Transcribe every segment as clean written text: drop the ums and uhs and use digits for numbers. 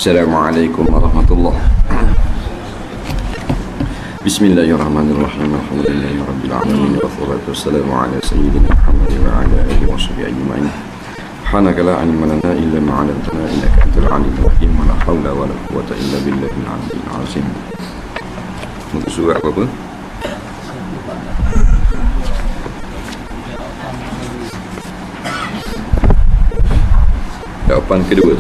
Assalamualaikum warahmatullahi Bismillahirrahmanirrahim. Alhamdulillahirabbil alamin wassalatu wassalamu ala sayyidina Muhammad wa ala alihi washabbihi ajma'in. Subhanaka la ilma lana illa ma 'allamtana innaka antal alimul hakim. Wa la haula wa la quwwata illa billahil aliyyil azim. Untuk surah apa? Jawapan kedua.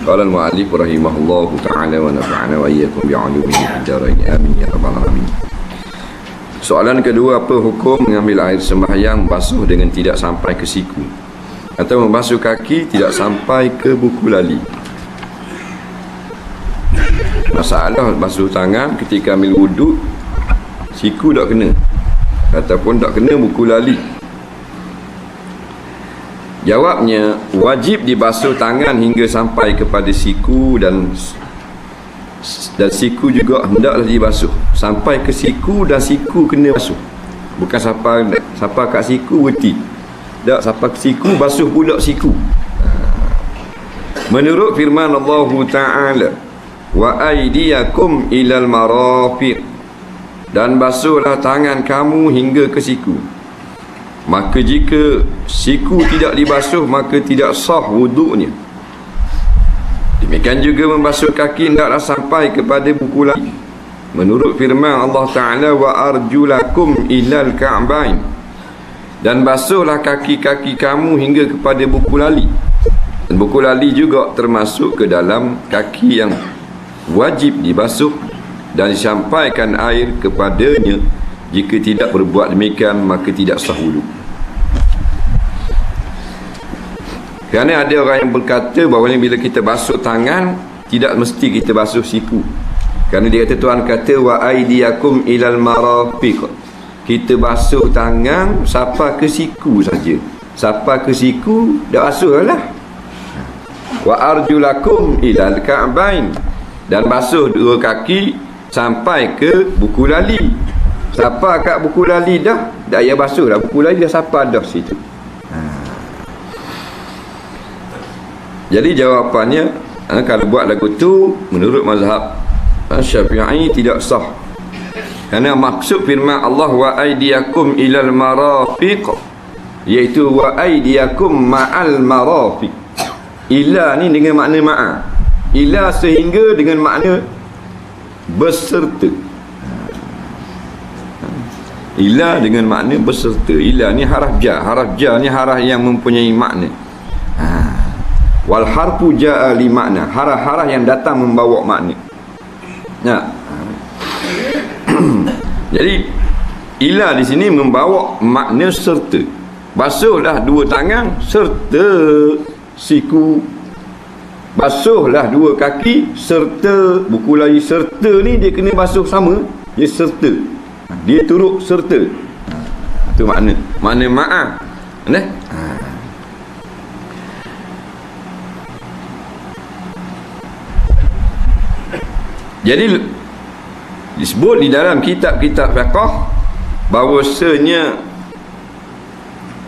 Qala al-mu'allif rahimahullahu ta'ala wa nafa'ana wa iyyakum bi'ulumihi fid dharain amin ya rabbal alamin. Soalan kedua, apa hukum mengambil air sembahyang basuh dengan tidak sampai ke siku atau membasuh kaki tidak sampai ke buku lali? Masalah basuh tangan ketika ambil wuduk, siku tak kena ataupun tak kena buku lali. Jawabnya, wajib dibasuh tangan hingga sampai kepada siku dan siku juga hendaklah dibasuh sampai ke siku dan siku kena basuh. Bukan siapa kat siku berhenti. Tak, sampai ke siku basuh pula siku. Menurut firman Allah Ta'ala, wa aydiyakum ilal marafiq, dan basuhlah tangan kamu hingga ke siku. Maka jika siku tidak dibasuh, maka tidak sah wuduknya. Demikian juga membasuh kaki hendaklah sampai kepada buku lali. Menurut firman Allah Ta'ala, wa arjulakum ilal ka'bain, dan basuhlah kaki-kaki kamu hingga kepada buku lali. Dan buku lali juga termasuk ke dalam kaki yang wajib dibasuh dan disampaikan air kepadanya. Jika tidak berbuat demikian, maka tidak sah wuduk. Kerana ada orang yang berkata bahawa bila kita basuh tangan, tidak mesti kita basuh siku. Kerana dia kata, Tuhan kata wa aydiyakum ilal marafiq, kita basuh tangan sampai ke siku saja. Sampai ke siku dah basuh lah. Wa arjulakum ilal ka'bain, dan basuh dua kaki sampai ke buku lali. Siapa kat buku lali dah payah basuh dah, buku lali dah siapa dah situ. Jadi jawapannya, kalau buat lagu tu menurut mazhab Syafi'i tidak sah. Kerana maksud firman Allah wa aydiyakum ilal marafiq, iaitu wa aydiyakum ma'al marafiq. Ila ni dengan makna ma'a. Ila sehingga dengan makna berserta. Ila dengan makna berserta. Ila ni haraf ja. Haraf ja ni haraf yang mempunyai makna. Wal harfu ja'a li makna. Haraf-haraf yang datang membawa makna. Jadi ila di sini membawa makna serta. Basuhlah dua tangan serta siku. Basuhlah dua kaki serta buku lali. Serta ni dia kena basuh sama. Dia serta. Dia turut serta. Itu makna ma'a. Jadi disebut di dalam kitab-kitab fiqh bahawasanya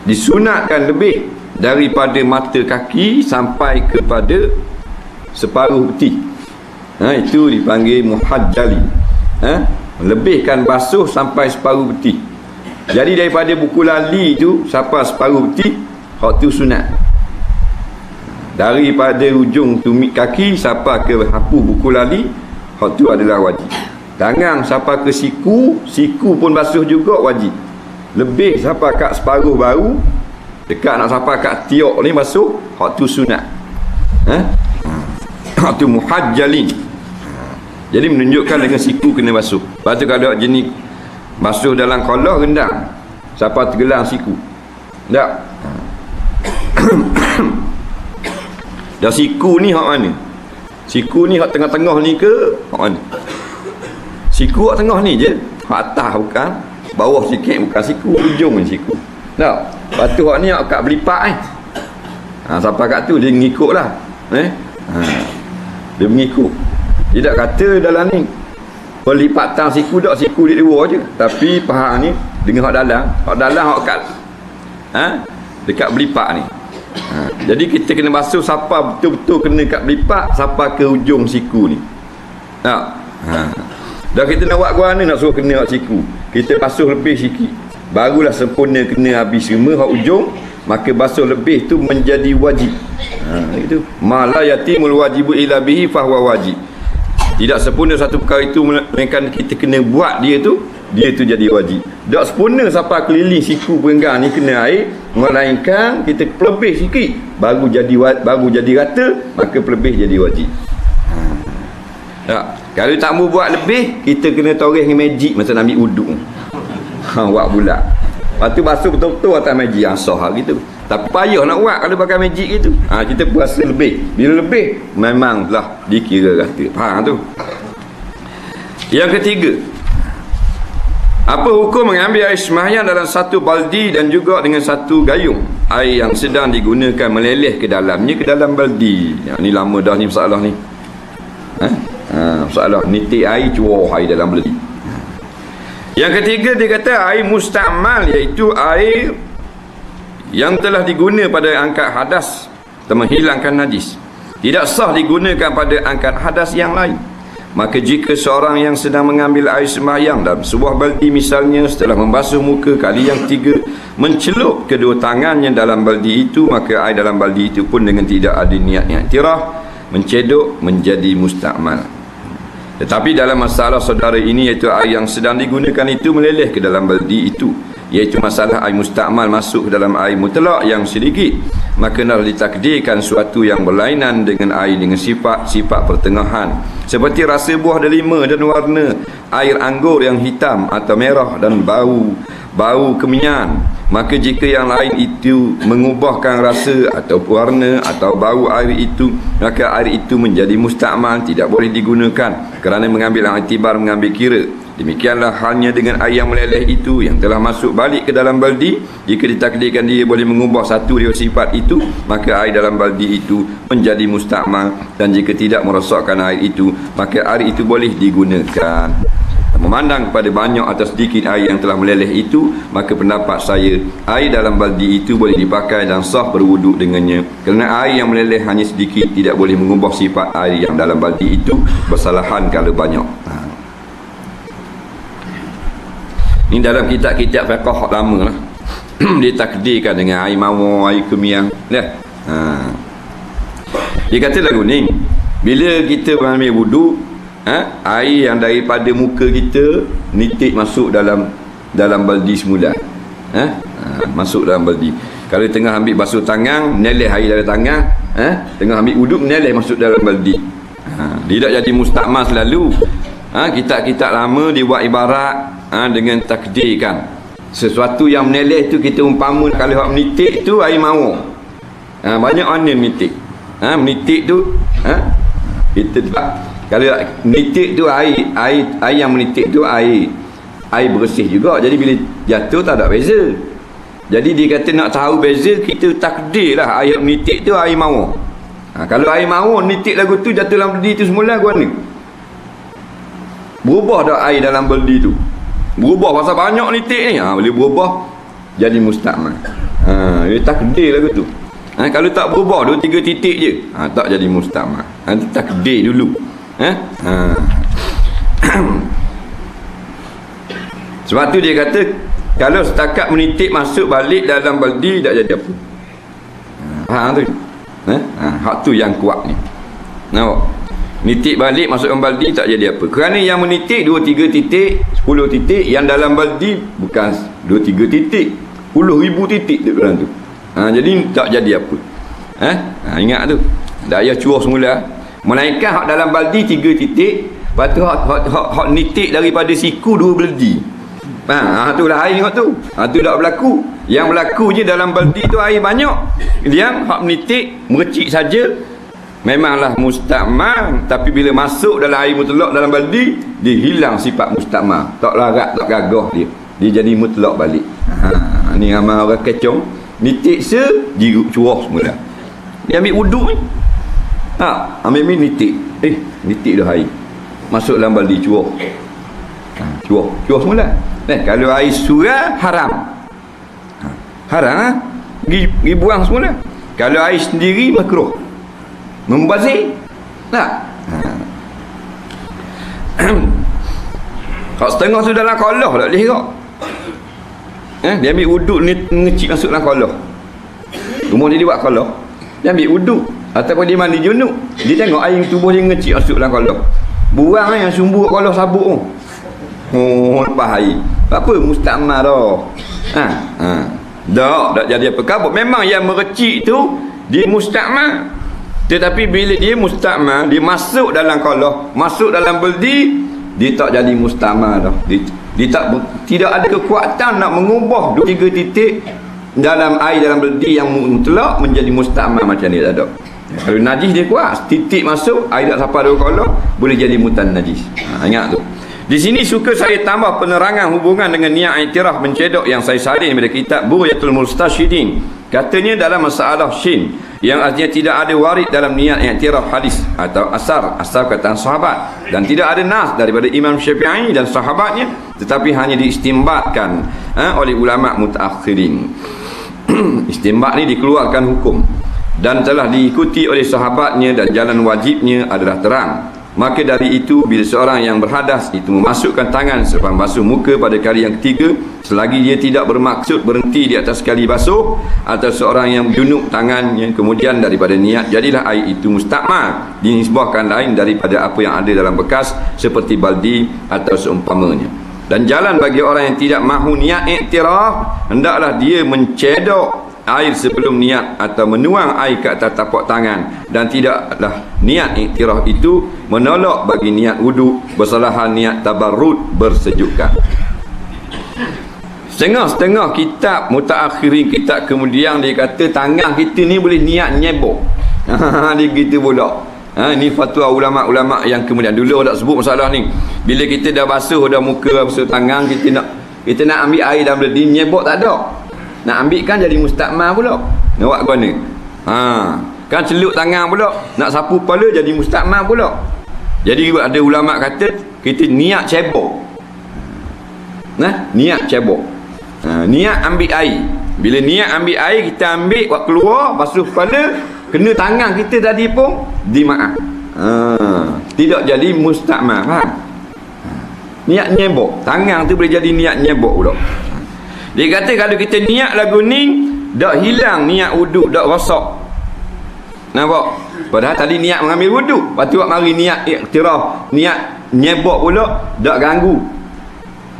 disunatkan lebih daripada mata kaki sampai kepada separuh peti. Itu dipanggil muhajjali. Lebihkan basuh sampai separuh peti. Jadi daripada buku lali tu sampai separuh peti, hak tu sunat. Daripada ujung tumit kaki sampai ke hapu buku lali, hak tu adalah wajib. Tangan sampai ke siku, siku pun basuh juga wajib. Lebih sampai kat separuh baru, dekat nak sampai kat tiok ni basuh, hak tu sunat. Hak tu muhajjalin. Jadi menunjukkan dengan siku kena basuh. Lepas tu kalau jenis basuh dalam kolah rendang, sampai tergelang siku. Tak? Dan siku ni hak mana? Siku ni hak tengah-tengah ni ke hak mana? Siku hak tengah ni je. Hak atas bukan. Bawah sikit bukan siku. Ujung ni siku. Tak? Lepas tu hak ni hak kat belipak sampai kat tu dia ngikut lah. Dia mengikut. Dia tak kata dalam ni pelipatan siku tak, siku di luar je. Tapi paha ni dengan hak dalam. Hak dalam hak kat dekat belipak ni. Jadi kita kena basuh siapa betul-betul kena kat belipak, siapa ke ujung siku ni. Dah kita nak buat gua ni nak suruh kena kat siku, kita basuh lebih sikit, barulah sempurna kena habis semua hak ujung, maka basuh lebih tu menjadi wajib. Itu mala yatimul wajibu ila bihi fahuwa wajib. Tidak sempurna satu perkara itu melainkan kita kena buat dia tu jadi wajib. Tak sempurna siapa keliling siku perenggang ni kena air, melainkan kita pelebih sikit baru jadi rata, maka pelebih jadi wajib. Kalau tak mau buat lebih, kita kena toreh dengan magic masa nak ambil wuduk. Buat pula. Lepas tu basuh betul-betul atas magic sah gitu. Tapi payah nak buat kalau pakai magic gitu. Kita puasa lebih. Bila lebih, memanglah dikira rata. Faham tu? Yang ketiga, apa hukum mengambil air sembahyang dalam satu baldi dan juga dengan satu gayung? Air yang sedang digunakan meleleh ke dalamnya, ke dalam baldi. Ni lama dah ni masalah ni. Masalah nitik air, cuah air dalam baldi. Yang ketiga, dia kata air mustakmal, iaitu air yang telah digunakan pada angkat hadas atau menghilangkan najis, tidak sah digunakan pada angkat hadas yang lain. Maka jika seorang yang sedang mengambil air sembahyang dalam sebuah baldi, misalnya setelah membasuh muka kali yang 3, mencelup kedua tangannya dalam baldi itu, maka air dalam baldi itu pun dengan tidak ada niat i'tiraf mencedok menjadi mustakmal. Tetapi dalam masalah saudara ini, iaitu air yang sedang digunakan itu meleleh ke dalam baldi itu, iaitu masalah air mustakmal masuk ke dalam air mutlak yang sedikit, maka nak ditakdirkan suatu yang berlainan dengan air dengan sifat pertengahan, seperti rasa buah delima dan warna air anggur yang hitam atau merah dan bau kemenyan. Maka jika yang lain itu mengubahkan rasa atau warna atau bau air itu, maka air itu menjadi mustakmal, tidak boleh digunakan kerana mengambil iktibar, mengambil kira. Demikianlah halnya dengan air yang meleleh itu yang telah masuk balik ke dalam baldi. Jika ditakdirkan dia boleh mengubah satu dari sifat itu, maka air dalam baldi itu menjadi mustakmal, dan jika tidak merosakkan air itu, maka air itu boleh digunakan. Memandang kepada banyak atau sedikit air yang telah meleleh itu, maka pendapat saya, air dalam baldi itu boleh dipakai dan sah berwuduk dengannya, kerana air yang meleleh hanya sedikit tidak boleh mengubah sifat air yang dalam baldi itu bersalahan kalau banyak. Ini dalam kitab-kitab fiqh lama lah. Ditakdirkan dengan air mawar, air kemiang. Dia kata lagu ni, bila kita mengambil wuduk, air yang daripada muka kita nitik masuk dalam baldi semula. Masuk dalam baldi. Kalau tengah ambil basuh tangan, meneleh air dari tangan, tengah ambil wuduk, meneleh masuk dalam baldi. Tidak jadi mustakmal selalu. Kitab-kitab lama dibuat ibarat dengan takdirkan sesuatu yang meneleh tu, kita umpama kalau hak menitik tu air mawar. Banyak mana menitik. Menitik tu kita kalau menitik tu air yang menitik tu air bersih juga. Jadi bila jatuh tak ada beza. Jadi dia kata nak tahu beza, kita takdirlah air menitik tu air mawar. Kalau air mawar menitik lagu tu jatuh dalam baldi tu semula, gua ni berubah dah air dalam baldi tu. Berubah pasal banyak nitik ni. Boleh berubah jadi mustakmal. Dia takdir lagu tu. Kalau tak berubah 2-3 titik je, tak jadi mustakmal. Takdir dulu. Sebab tu dia kata kalau setakat menitik masuk balik dalam baldi tak jadi apa. Tu. Hak tu yang kuat ni. Nampak? Nitik balik masuk dalam baldi tak jadi apa. Kerana yang menitik 2-3 titik, 10 titik, yang dalam baldi bukan 2-3 titik, 10,000 titik di dalam tu. Jadi tak jadi apa. Ingat tu. Tak payah curah semula. Melainkan hak dalam baldi 3 titik, lepas tu hak nitik daripada siku 2 baldi. Tu lah air tengok tu. Tu tak berlaku. Yang berlaku je dalam baldi tu air banyak. Yang hak menitik mercik saja memanglah mustakmal, tapi bila masuk dalam air mutlak dalam baldi, dia hilang sifat mustakmal, tak larat, tak gagah dia jadi mutlak balik. Ni ramai orang kecong nitik curah semula. Dia ambil wuduk ni, ambil nitik, nitik dah air masuk dalam baldi, curah semula. Kalau air surah haram, pergi buang semula. Kalau air sendiri makruh. Membazir tak? Kalau setengah tu dalam kolah tak boleh kok. Dia ambil wuduk ni ngecik masuk dalam kolah. Rumah dia buat kolah. Dia ambil wuduk ataupun dia mandi junub. Dia tengok air tubuh dia ngecik masuk dalam kolah. Buang yang sumbu kat kolah sabuk tu. Oh, bahaya. Apa mustakmal dah. Tak jadi apa kabut. Memang yang merecik tu dia mustakmal. Tetapi bila dia mustakmal, dia masuk dalam kolah, masuk dalam beldi, dia tak jadi mustakmal dah. Dia tidak ada kekuatan nak mengubah 2-3 titik dalam air dalam beldi yang mutlak menjadi mustakmal macam ni tak ada. Kalau najis dia kuat, titik masuk, air tak sampai 2 kolah, boleh jadi mutan najis. Ingat tu. Di sini suka saya tambah penerangan hubungan dengan niat iktiraf mencedok yang saya salin daripada kitab Bughyatul Mustasyidin. Katanya dalam masalah syin, yang artinya tidak ada warid dalam niat iktiraf hadis atau asar kata sahabat, dan tidak ada nas daripada Imam Syafi'i dan sahabatnya, tetapi hanya diistimbatkan oleh ulama mutaakhirin. Istimbat ni dikeluarkan hukum dan telah diikuti oleh sahabatnya dan jalan wajibnya adalah terang. Maka dari itu bila seorang yang berhadas itu memasukkan tangan selepas basuh muka pada kali yang ketiga, selagi dia tidak bermaksud berhenti di atas kali basuh, atau seorang yang junub tangannya kemudian daripada niat, jadilah air itu mustakmal, dinisbahkan lain daripada apa yang ada dalam bekas seperti baldi atau seumpamanya. Dan jalan bagi orang yang tidak mahu niat iktiraf, hendaklah dia mencedok air sebelum niat atau menuang air ke atas tapak tangan, dan tidaklah niat iktiraf itu menolak bagi niat wudu, bersalahan niat tabarrud bersejukkan. Setengah-setengah kitab mutaakhirin, kitab kemudian dia kata tangan kita ni boleh niat nyebok. Dia gitu pula. Ini fatwa ulama-ulama yang kemudian dulu tak sebut masalah ni. Bila kita dah basuh dah muka, basuh tangan, kita nak ambil air dalam beldi, nyebok tak ada. Nak ambil kan jadi mustakmal pula. Nak buat ke mana? Kan celup tangan pula, nak sapu kepala jadi mustakmal pula. Jadi ada ulama kata kita niat cebok. Niat cebok. Niat ambil air. Bila niat ambil air, kita ambil buat keluar, basuh kepala, kena tangan kita tadi pun dimaaf. Tidak jadi mustakmal. Niat nyebok. Tangan tu boleh jadi niat nyebok pula. Dia kata kalau kita niat lagu ni, dak hilang niat wuduk, dak rosak. Nampak? Padahal tadi niat mengambil wuduk, lepas tu mari niat iktiraf, niat nyebok pula, dak ganggu.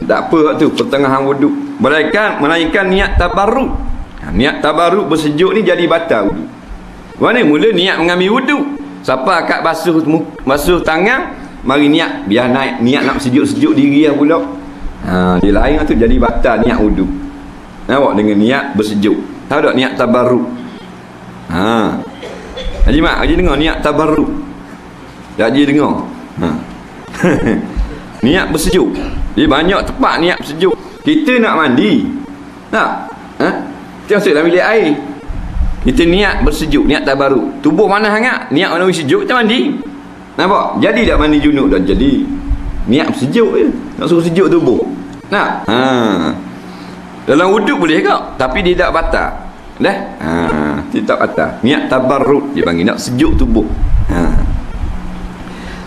Tak apa waktu pertengahan wuduk. Melainkan niat tabarruk. Niat tabarruk bersejuk ni jadi batal wuduk. Mana mula niat mengambil wuduk, siapa akak basuh tangan, mari niat biar naik, niat nak sejuk-sejuk diri lah pula. Dia lain tu jadi batal niat wuduk. Nampak dengan niat bersejuk. Tahu tak niat tabarruk? Haji Mak, Haji dengar niat tabarruk? Tak Haji dengar? Niat bersejuk. Dia banyak tempat niat bersejuk. Kita nak mandi. Tak? Kita masuk dalam bilik air. Kita niat bersejuk, niat tabarruk. Tubuh mana hangat, niat mana bersejuk, kita mandi. Nampak? Jadi tak mandi junub dah jadi. Niat bersejuk je. Nak suruh sejuk tubuh. Nak? Dalam wuduk boleh ke? Tapi dia tak batal. Dah? Dia tak batal. Niat tabarruk dia panggil, nak sejuk tubuh.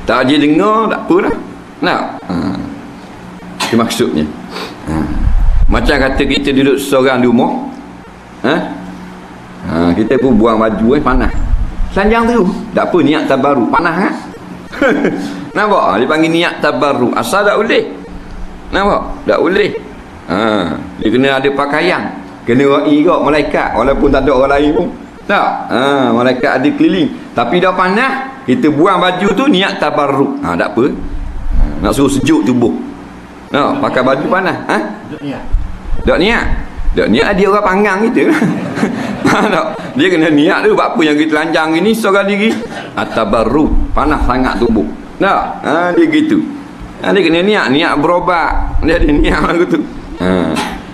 Tak je dengar, tak apa dah. Nak? Itu maksudnya. Macam kata kita duduk seorang di rumah. Kita pun buang baju panas. Sanjang tu. Tak apa, niat tabarruk. Panas kan? Nampak? Dia panggil niat tabarruk. Asal tak boleh. Nampak? Tak boleh. Dia kena ada pakaian, kena ra'i kat malaikat, walaupun tak ada orang lain pun. Tak? Malaikat ada keliling. Tapi dah panas, kita buang baju tu niat tabarruk. Tak apa. Nak suruh sejuk tubuh. Pakai baju panas. Tak niat. Tak niat dia orang panggang kita. Dia kena niat tu. Apa yang kita lanjang ini seorang diri. Tabarruk. Panas sangat tubuh. Tak? Dia gitu. Dia kena niat berobat. Dia ada niat lagu tu.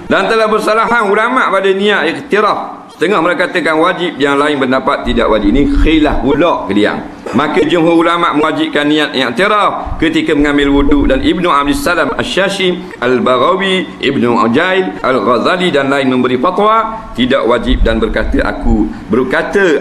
Dan telah bersalahan ulama pada niat iktiraf. Setengah mereka katakan wajib, yang lain pendapat tidak wajib. Ini khilaf pula ke dia. Maka jumhur ulama mewajibkan niat i'tiraf ketika mengambil wuduk, dan Ibnu Abdus Salam Asy-Syashim, Al-Baghawi, Ibnu Ujail, Al-Ghazali dan lain memberi fatwa tidak wajib dan berkata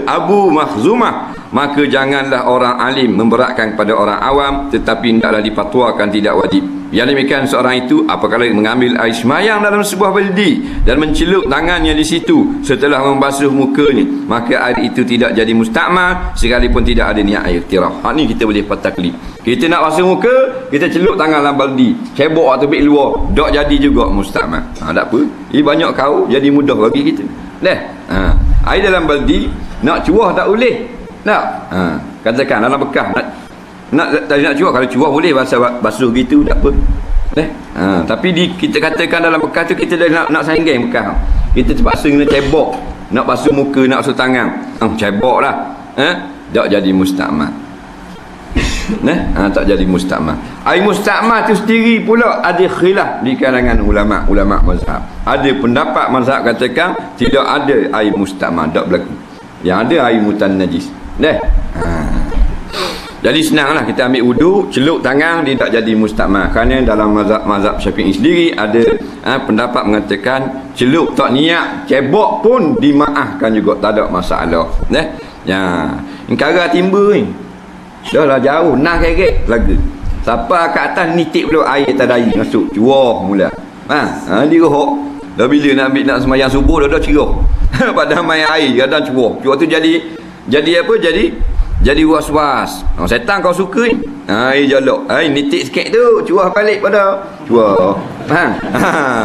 Abu Makhzumah, maka janganlah orang alim memberatkan kepada orang awam, tetapi hendaklah dipatwakan tidak wajib. Yang demikian seorang itu apabila mengambil air semayang dalam sebuah baldi dan mencelup tangannya di situ setelah membasuh mukanya, maka air itu tidak jadi mustakmal sekalipun tidak ada niat air tirah. Ni kita boleh taklid. Kita nak basuh muka, kita celup tangan dalam baldi, cebok atau beg luar, tak jadi juga mustakmal. Tak apa. Ini banyak kau jadi mudah bagi kita. Air dalam baldi nak cuah tak boleh. Tak. Katakan dalam bekas nak cuah, kalau cuah boleh basuh gitu tak apa. Tapi kita katakan dalam bekas tu kita dah nak sanggeng bekas. Kita terpaksa kena cebok, nak basuh muka, nak basuh tangan. Cebok lah. Tak jadi mustakmal. Tak jadi mustakmal. Air mustakmal tu sendiri pula ada khilaf di kalangan ulama mazhab. Ada pendapat mazhab katakan tidak ada air mustakmal, tak berlaku. Yang ada air mutannajis. Jadi senanglah, kita ambil wuduk, celup tangan, dia tak jadi mustakmal. Kerana dalam mazhab Syafi'i sendiri ada pendapat mengatakan celup tak niat, cebok pun dimaafkan juga, tak ada masalah. Ingkara timba ni dah lah jauh, nak keret lagu. Siapa kat atas nitik pula air tadai masuk, cuah mula. Dia rohok. Dah bila nak sembahyang subuh dah cerah. Padahal main air kadang cuah. Cuah tu jadi apa? Jadi was-was. Setan kau suka ni. Air jalok. Nitik sikit tu, cuah balik pada cuah.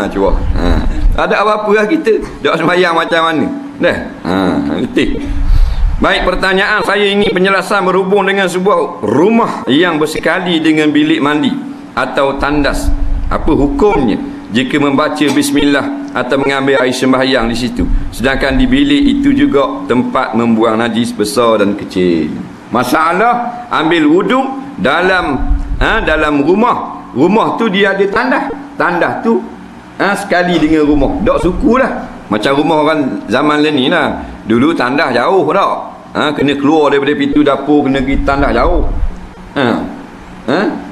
Cuah. Ada apa-apa lah kita. Dak sembahyang macam mana? Nitik. Baik, pertanyaan saya ini penjelasan berhubung dengan sebuah rumah yang bersekali dengan bilik mandi atau tandas. Apa hukumnya jika membaca bismillah atau mengambil air sembahyang di situ, sedangkan di bilik itu juga tempat membuang najis besar dan kecil? Masalah ambil wuduk dalam rumah tu dia ada tandas tu sekali dengan rumah, tak sukulah macam rumah orang zaman ni lah. Dulu tandas jauh tak, kena keluar daripada pintu dapur, kena pergi tandas jauh.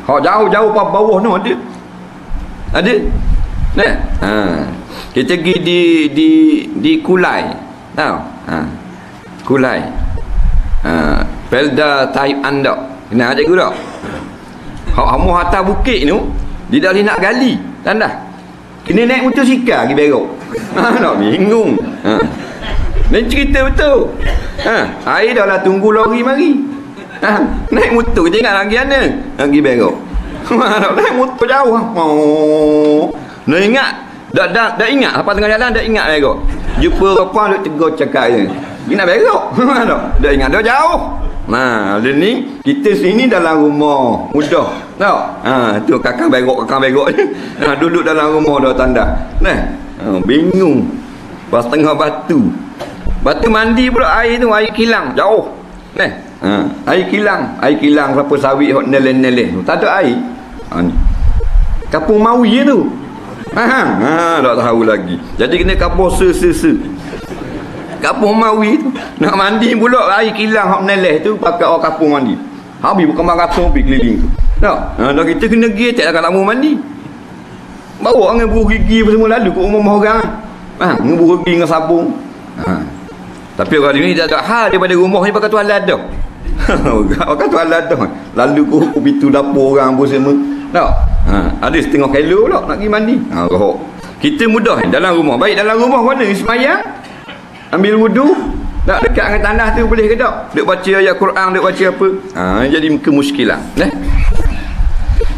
Hak jauh-jauh pada bawah tu ada. Kita pergi di Kulai, tahu? Kulai. Pelda Taib Andak. Kenal cikgu tak? Hak hamu atas bukit tu, dia dah nak gali tandas. Kena naik motosikal pergi berok. Nak bingung. Ni cerita betul. Air dah lah tunggu lori mari. Naik motor je ingat lagi mana? Pergi berok. Naik motor jauh. Nak ingat, dah ingat apa tengah jalan, dah ingat berok. Jumpa apa duk tegur cakap je. Dia nak berok. Dah ingat dah jauh. Ada ni kita sini dalam rumah mudah. Tahu? Tu kakang berok je. Duduk dalam rumah dah tanda. Bingung. Pas tengah batu mandi pula air tu, air kilang jauh. Air kilang siapa sawit hok neleh-neleh tu. Tak ada air. Ni. Kapung Mawi tu. Tak tahu lagi. Jadi kena kapung Kapung Mawi tu. Nak mandi pula air kilang hok neleh tu pakai orang kapung mandi. Habis bukan maraton pergi keliling tu. Tak kita kena pergi tak nak mandi. Bawa dengan buruh gigi apa semua lalu ke rumah orang. Dengan buruh gigi dengan sabung. Tapi orang ni tak ada hal daripada rumah ni pakai tualat dah. Pakai tualat dah. Lalu ke pintu dapur orang apa semua. Tak? Ada setengah kilo pula nak pergi mandi. Rohok. Kita mudah dalam rumah. Baik dalam rumah mana semayang? Ambil wudu. Tak dekat dengan tanah tu boleh ke tak? Duk baca ayat Quran, duk baca apa? Jadi kemuskilan.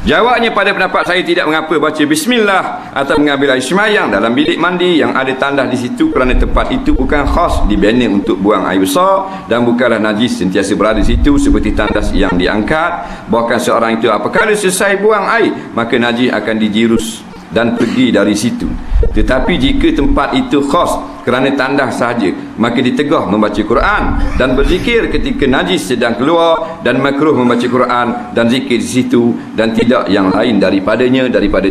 Jawabnya pada pendapat saya tidak mengapa baca bismillah atau mengambil air semayang dalam bilik mandi yang ada tandas di situ, kerana tempat itu bukan khas dibina untuk buang air besar dan bukanlah najis sentiasa berada di situ seperti tandas yang diangkat. Bahkan seorang itu apabila selesai buang air maka najis akan dijirus dan pergi dari situ. Tetapi jika tempat itu khas kerana tandas sahaja, maka ditegah membaca Quran dan berzikir ketika najis sedang keluar, dan makruh membaca Quran dan zikir di situ dan tidak yang lain daripada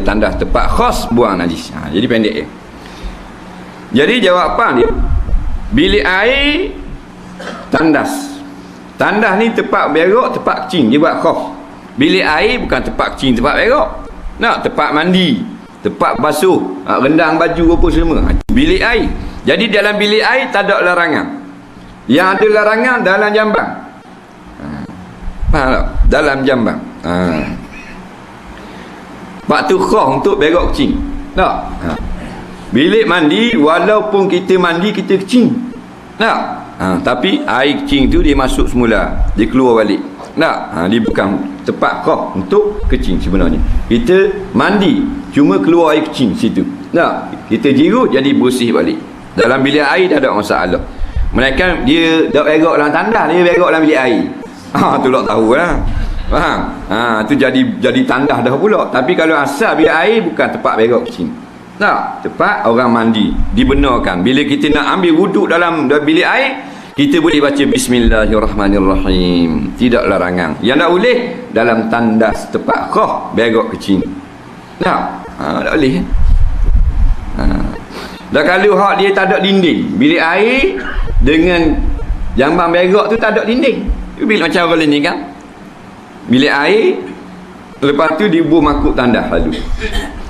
tandas tempat khas buang najis. Jadi pendek ya. Jadi jawapan dia, bilik air tandas Tandas ni tempat berak, tempat kecing. Dia buat khaf. Bilik air bukan tempat kecing, tempat berak. Nak tempat mandi, tempat basuh, rendang baju apa semua. Bilik air. Jadi dalam bilik air tak ada larangan. Yang ada larangan dalam jambang. Faham tak? Dalam jambang. Waktu khaf untuk berak kecing. Tak? Bilik mandi, walaupun kita mandi, kita kecing. Tak? Tapi air kecing tu dia masuk semula. Dia keluar balik. Tak? Dia bukan tempat khaf untuk kecing sebenarnya. Kita mandi, cuma keluar air kecing situ. Tak? Kita jirut, jadi bersih balik. Dalam bilik air tak ada masalah. Mereka dia tak berak dalam tandas, dia berak dalam bilik air. Tu tak tahu lah. Faham? Tu jadi tandas dah pula. Tapi kalau asal bilik air bukan tempat berak kecing. Tak, tempat orang mandi dibenarkan. Bila kita nak ambil wuduk dalam bilik air, kita boleh baca Bismillahirrahmanirrahim. Tidak larangan. Yang tak boleh dalam tandas tempat khaf berak kecing. Tak, tak boleh. Dah kalau hak dia tak ada dinding, bilik air dengan jambang berak tu tak ada dinding. Bilik macam orang ni kan. Bilik air, lepas tu dibubuh makuk tandas lalu.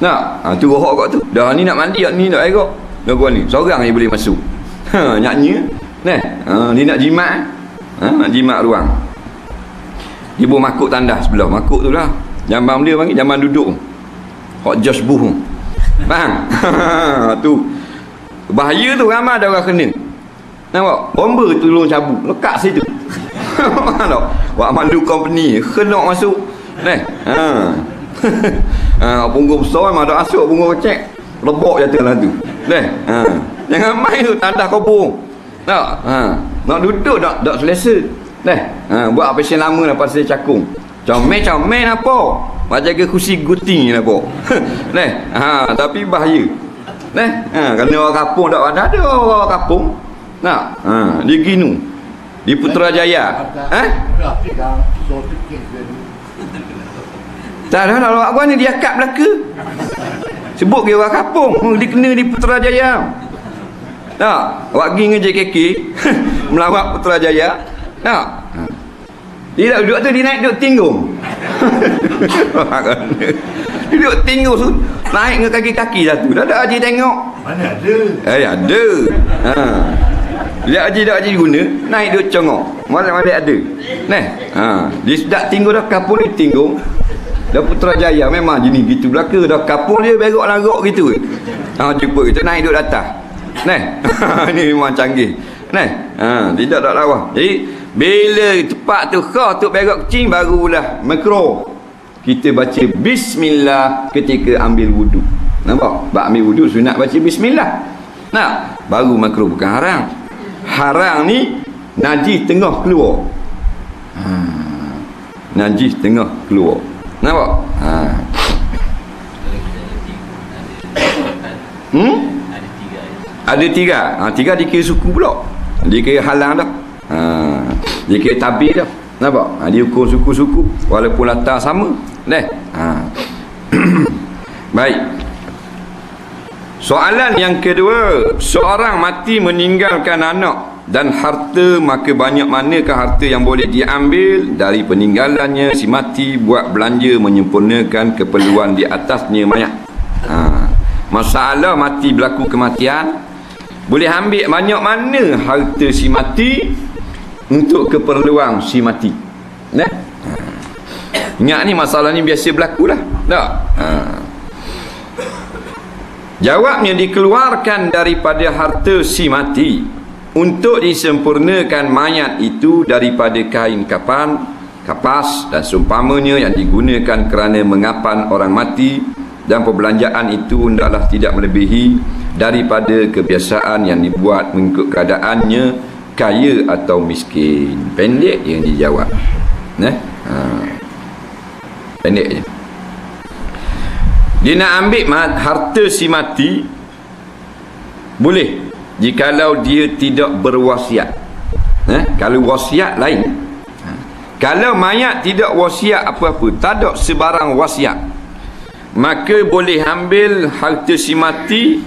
Nak, tu rohak kat tu. Dah ni nak mandi, ni nak berak. Dah gua ni, seorang je boleh masuk. Nyanyi. Dia nak jimat. Nak jimat ruang. Dibubuh makuk tandas sebelah. Makuk tu lah. Jambang dia panggil jambang duduk. Hak Josh Buh. Faham? Tu. Bahaya tu, ramai ada orang kena. Nampak? Bomba tolong cabut. Lekat situ. Faham tak? Buat mandu company. Kena masuk. Punggung besar memang ada asuk, punggung kecil lebok jatuh lah tu. Jangan main tu tandas kopong. Tak? Nak duduk tak selesa. Buat apa yang lama lah pasal cakung. Comel apa? Macam ke kursi guting apa. Tapi bahaya. Kerana orang kampung tak ada orang kampung. Nak? Dia ginu. Di Putrajaya. Tak ada nak buat ni dia akak belaka. Sebut ke orang kampung, dia kena di Putrajaya. Tak, awak pergi dengan JKK melawat Putrajaya. Tak. Dia tak duduk tu, dia naik duduk tinggung. Dia duduk tinggung tu, naik dengan kaki-kaki satu. Dah ada haji tengok. Mana ada? Ada. Lihat haji guna, naik duduk congok. Malam-malam ada. Dia sudah tinggung dah, kapur dia tinggung. Dah Putrajaya memang jenis gitu belaka. Dah kapur dia berak larok gitu. Jumpa kita naik duduk atas. Ni memang canggih. Tidak tak lawa. Jadi bila tempat tu khas tu berak kecing, barulah makro kita baca bismillah ketika ambil wuduk. Nampak? Bak ambil wuduk sunat baca bismillah. Baru makro, bukan haram. Haram ni najis tengah keluar. Najis tengah keluar. Nampak? Ada tiga. Tiga dikira suku pula. Dikira halang dah. Dikira tabir dah. Nampak? Dia ukur suku-suku walaupun latar sama. Baik. Soalan yang kedua, seorang mati meninggalkan anak dan harta, maka banyak manakah harta yang boleh diambil dari peninggalannya si mati buat belanja menyempurnakan keperluan di atasnya mayat. Masalah mati berlaku kematian, boleh ambil banyak mana harta si mati untuk keperluan si mati. Ingat ni masalah ni biasa berlaku lah. Tak? Jawabnya, dikeluarkan daripada harta si mati untuk disempurnakan mayat itu daripada kain kapan, kapas dan seumpamanya yang digunakan kerana mengapan orang mati, dan perbelanjaan itu hendaklah tidak melebihi daripada kebiasaan yang dibuat mengikut keadaannya, kaya atau miskin. Pendek yang dijawab. Pendek je. Dia nak ambil harta si mati, boleh jikalau dia tidak berwasiat. Kalau wasiat lain. Kalau mayat tidak wasiat apa-apa, tak ada sebarang wasiat, maka boleh ambil harta si mati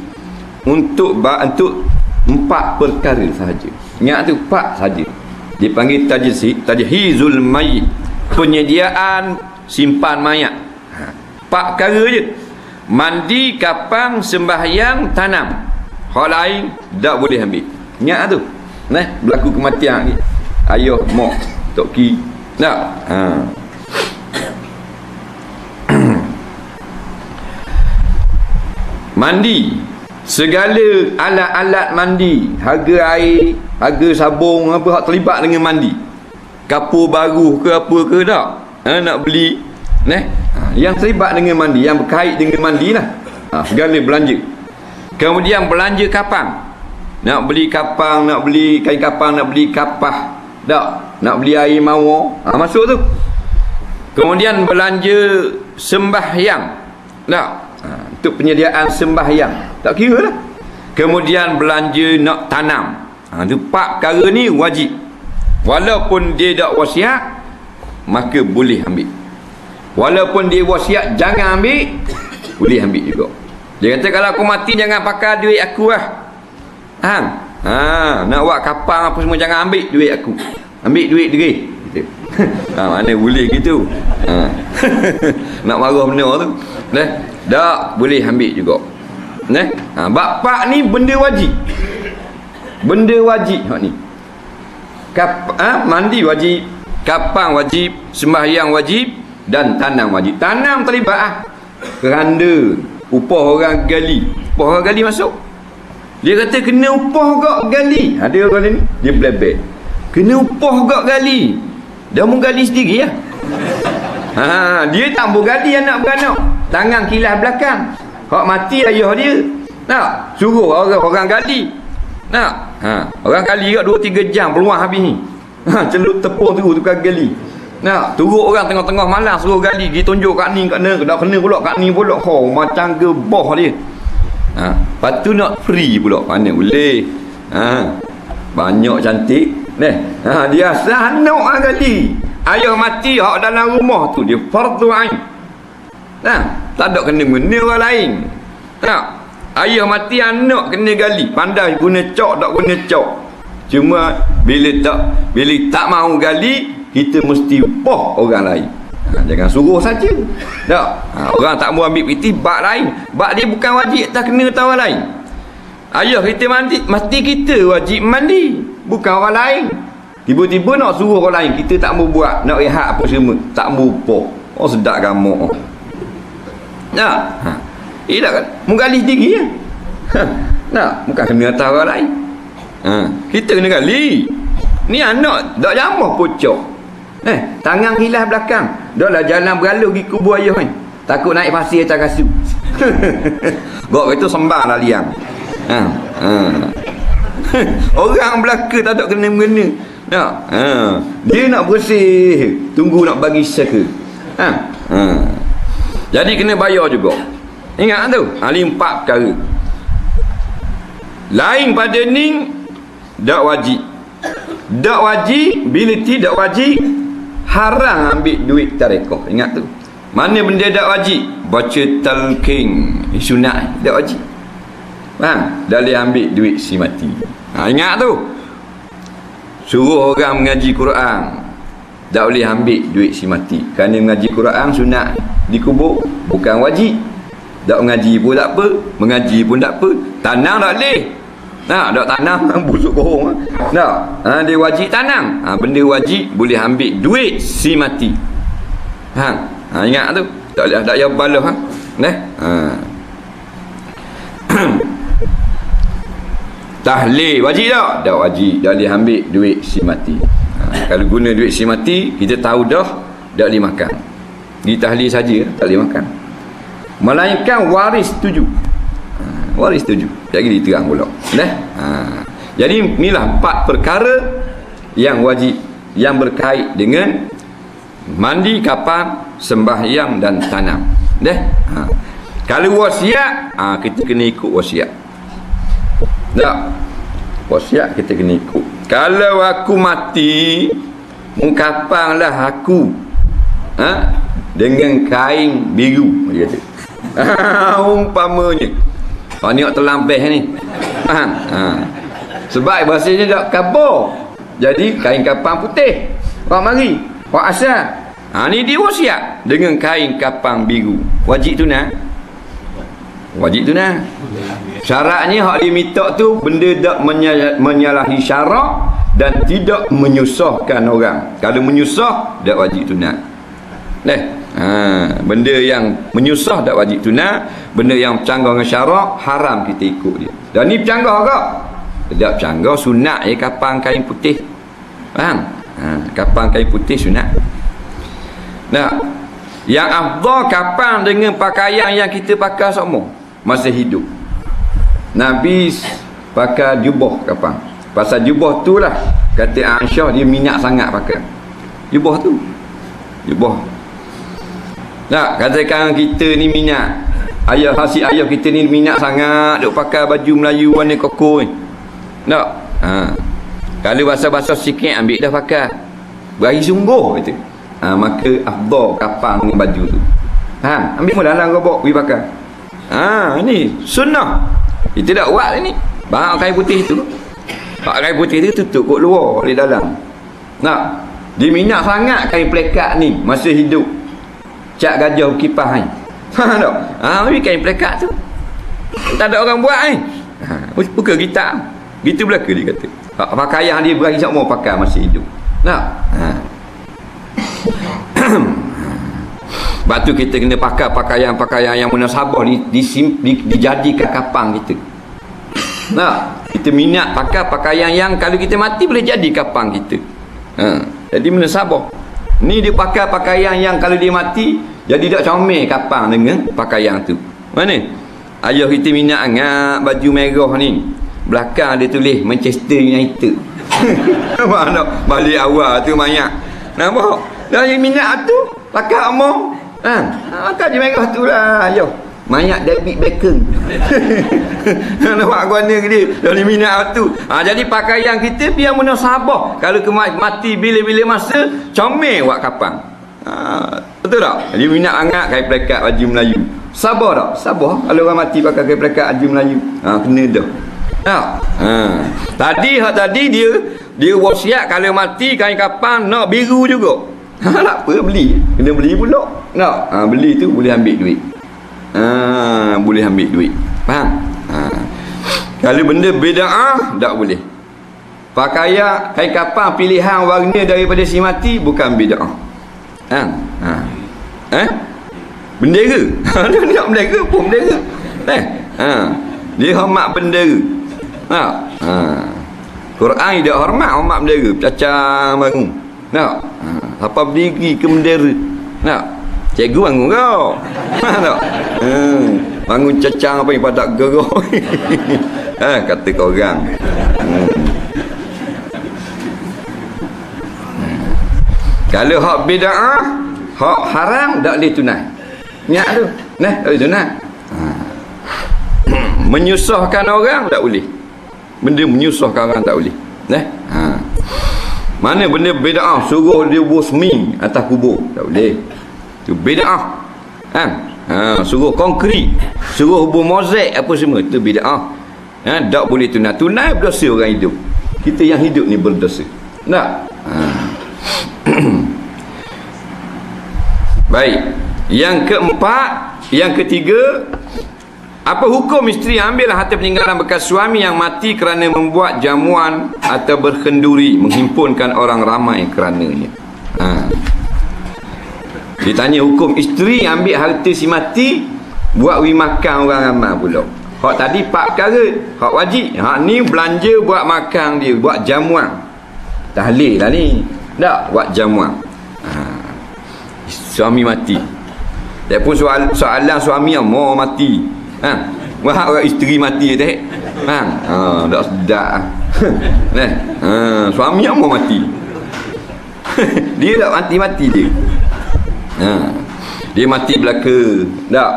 untuk 4 perkara sahaja. Ingat tu, 4 sahaja. dipanggil tajhizul mayit, penyediaan simpan mayat. Empat perkara je: mandi, kapang, sembahyang, tanam. Hal lain tak boleh ambil. Ingat tu. Berlaku kematian ni, ayah, mak, tok ki. Tak? Mandi, segala alat-alat mandi, harga air, harga sabung, apa hak terlibat dengan mandi. Kapur baru ke apa ke tak? Nak beli, yang terlibat dengan mandi, yang berkait dengan mandi lah. Segala belanja. Kemudian belanja kapang. Nak beli kapang, nak beli kain kapang, nak beli kapah. Tak? Nak beli air mawar. Masuk tu. Kemudian belanja sembahyang. Tak? Untuk penyediaan sembahyang. Tak kira lah. Kemudian belanja nak tanam. Itu 4 perkara ni wajib. Walaupun dia tak wasiat, maka boleh ambil. Walaupun dia wasiat jangan ambil, boleh ambil juga. Dia kata kalau aku mati jangan pakai duit aku lah. Nak buat kapang apa semua jangan ambil duit aku. Ambil duit dia. Mana boleh gitu. Nak marah benar tu. Tak boleh ambil juga. Bab ni benda wajib. Benda wajib hak ni. Mandi wajib, kapang wajib, sembahyang wajib dan tanam wajib. Tanam terlibat keranda, upah orang gali. Upah orang gali masuk. Dia kata kena upah gak gali. Ada orang ni dia blebek. Kena upah gak gali. Dia mau gali sendiri lah. Dia tak mau gali anak beranak. Tangan kilas belakang. Hak mati ayah dia. Nak suruh orang gali. Nak orang gali kat 2-3 jam peluang habis ni. Celup tepung tu tukar gali. Nak turut orang tengah-tengah malam suruh gali, dia tunjuk kat ni kat ni, dah kena pula kat ni pula. Macam gebah dia. Lepas tu nak free pula. Mana boleh. Banyak cantik. Dia asal anak gali. Ayah mati hak dalam rumah tu dia fardu ain. Tak ada kena-mena orang lain. Ayah mati anak kena gali. Pandai guna cok tak guna cok. Cuma bila tak mau gali, kita mesti upah orang lain. Jangan suruh saja. Tak. Orang tak mau ambil piti bak lain. Bak dia bukan wajib tak kena tahu orang lain. Ayah kita mati kita wajib mandi, bukan orang lain. Tiba-tiba nak suruh orang lain, kita tak mau buat, nak rehat apa semua, tak mau upah. Sedap gamak. Tak kan? Menggali sendiri ya. Bukan kena atas orang lain. Kita kena gali. Ni anak tak jamah pocok. Tangan kilas belakang. Dah lah jalan berlalu pergi kubur ayah ni. Takut naik pasir atas kasut. Gok itu sembang lah liang. Orang belaka tak ada kena-mengena. Dia nak bersih, tunggu nak bagi seka. Jadi kena bayar juga. Ingat tu, 4 perkara. Lain pada ni tak wajib. Tak wajib, bila tidak wajib haram ambil duit tarekah. Ingat tu. Mana benda tak wajib? Baca talqin, sunat tak wajib. Faham? Dah boleh ambil duit si mati. Ingat tu. Suruh orang mengaji Quran, tak boleh ambil duit si mati. Kerana mengaji Quran sunat di kubur, bukan wajib. Tak mengaji pun tak apa, mengaji pun tak apa. Tanam tak boleh. Tak tanam busuk bohong. Tak. Dia wajib tanam. Benda wajib boleh ambil duit si mati. Ingat tu. Tak boleh, tak payah balas. Tahlil wajib tak? Tak wajib. Tak boleh ambil duit si mati. Kalau guna duit si mati, kita tahu dah tak boleh makan. Di tahlil saja tak boleh makan. Melainkan waris setuju. Waris setuju. Jadi diterang pula. Jadi inilah 4 perkara yang wajib, yang berkait dengan mandi, kapang, sembahyang dan tanam. Kalau wasiat, kita kena ikut wasiat. Tak. Wasiat kita kena ikut. Kalau aku mati, mengkapanglah aku dengan kain biru, dia kata. Umpamanya. Ni nak terlampeh ni. Sebab bahasanya tak kabar. Jadi kain kapang putih. Awak mari. Awak asal. Ni dia wasiat dengan kain kapang biru. Wajib tunai? Wajib tunai. Syaratnya hak diminta tu benda tak menyalahi syarak dan tidak menyusahkan orang. Kalau menyusah, tak wajib tunai. Benda yang menyusah tak wajib tunai, benda yang bercanggah dengan syarak haram kita ikut dia. Dan ni bercanggah ke? Tidak bercanggah, sunat kapang kain putih. Faham? Kapang kain putih sunat. Nah, yang afdal kapang dengan pakaian yang kita pakai semua masa hidup. Nabi pakai jubah kapang. Pasal jubah tu lah kata Aisyah dia minat sangat pakai jubah tu. Jubah. Nah, katakan kita ni minat, hasil ayah kita ni minat sangat duk pakai baju Melayu warna koko ni. Tak? Kalau basah-basah sikit ambil dah pakai. Berahi sungguh kata. Maka afdal kapang dengan baju tu. Ambil mula dalam robok pergi pakai. Ni sunnah. Kita tak buat ni. Bahak kain putih tu. Bahak kain putih tu tutup kot luar di dalam. Nah, dia minat sangat kain plekat ni masa hidup. Cak gajah kipas ni. Tak? Ni kain plekat tu. Tak ada orang buat ni. Bukan kita. Gitu belaka dia kata. Pakaian dia berahi semua pakai masa hidup. Nah. Sebab tu kita kena pakai pakaian-pakaian yang munasabah dijadikan kapang kita. Nah, kita minat pakai pakaian yang kalau kita mati boleh jadi kapang kita. Jadi munasabah. Ni dia pakai pakaian yang kalau dia mati jadi tak comel kapang dengan pakaian tu. Mana? Ayah kita minat sangat baju merah ni. Belakang dia tulis Manchester United. Mana balik awal tu banyak. Nampak? Dah yang minat tu pakai amor. Pakai je merah tu lah. Ayah. Mayat David Beckham. Nampak guna ke dia? Dari minat tu. Jadi pakaian kita biar munasabah. Kalau mati bila-bila masa comel buat kapang. Betul tak? Dia minat sangat kain plekat baju Melayu. Sabar tak? Sabar. Kalau orang mati pakai kain plekat baju Melayu. Kena dah. Tadi dia wasiat kalau mati kain kapang nak biru juga. Tak apa beli. Kena beli pula. Nak beli tu boleh ambil duit. Boleh ambil duit. Faham? Kalau benda bid'ah tak boleh. Pakaian kain kapang pilihan warna daripada si mati bukan bid'ah. Bendera. Dia nak bendera pun bendera. Dia hormat bendera. Quran tidak hormat bendera. Cacang bangun. Apa berdiri ke bendera? Cikgu bangun kau. Tak? Bangun cacang apa yang padak gerok. Kata kau orang. Kalau hak bid'ah, hak haram tak boleh tunai. Ingat tu. Tak boleh tunai. Menyusahkan orang tak boleh. Benda menyusahkan orang tak boleh. Mana benda bid'ah suruh dia bersemi atas kubur tak boleh. Tu bid'ah. Suruh konkrit, suruh bermozaik apa semua tu bid'ah. Tak boleh tunai. Tunai berdosa orang hidup. Kita yang hidup ni berdosa. Tak? Baik. Yang keempat, yang ketiga, apa hukum isteri ambillah harta peninggalan bekas suami yang mati kerana membuat jamuan atau berkenduri menghimpunkan orang ramai kerananya. Ditanya hukum isteri ambil harta si mati buat makan orang ramai pula. Hak tadi 4 perkara, hak wajib. Hak ni belanja buat makan dia, buat jamuan. Tahlil lah ni. Tak buat jamuan. Suami mati. Dia pun soalan suami mau mati. Wah, orang isteri mati tak? Tak sedap. Suami yang mau mati. Dia tak mati-mati dia. Dia mati belaka. Tak?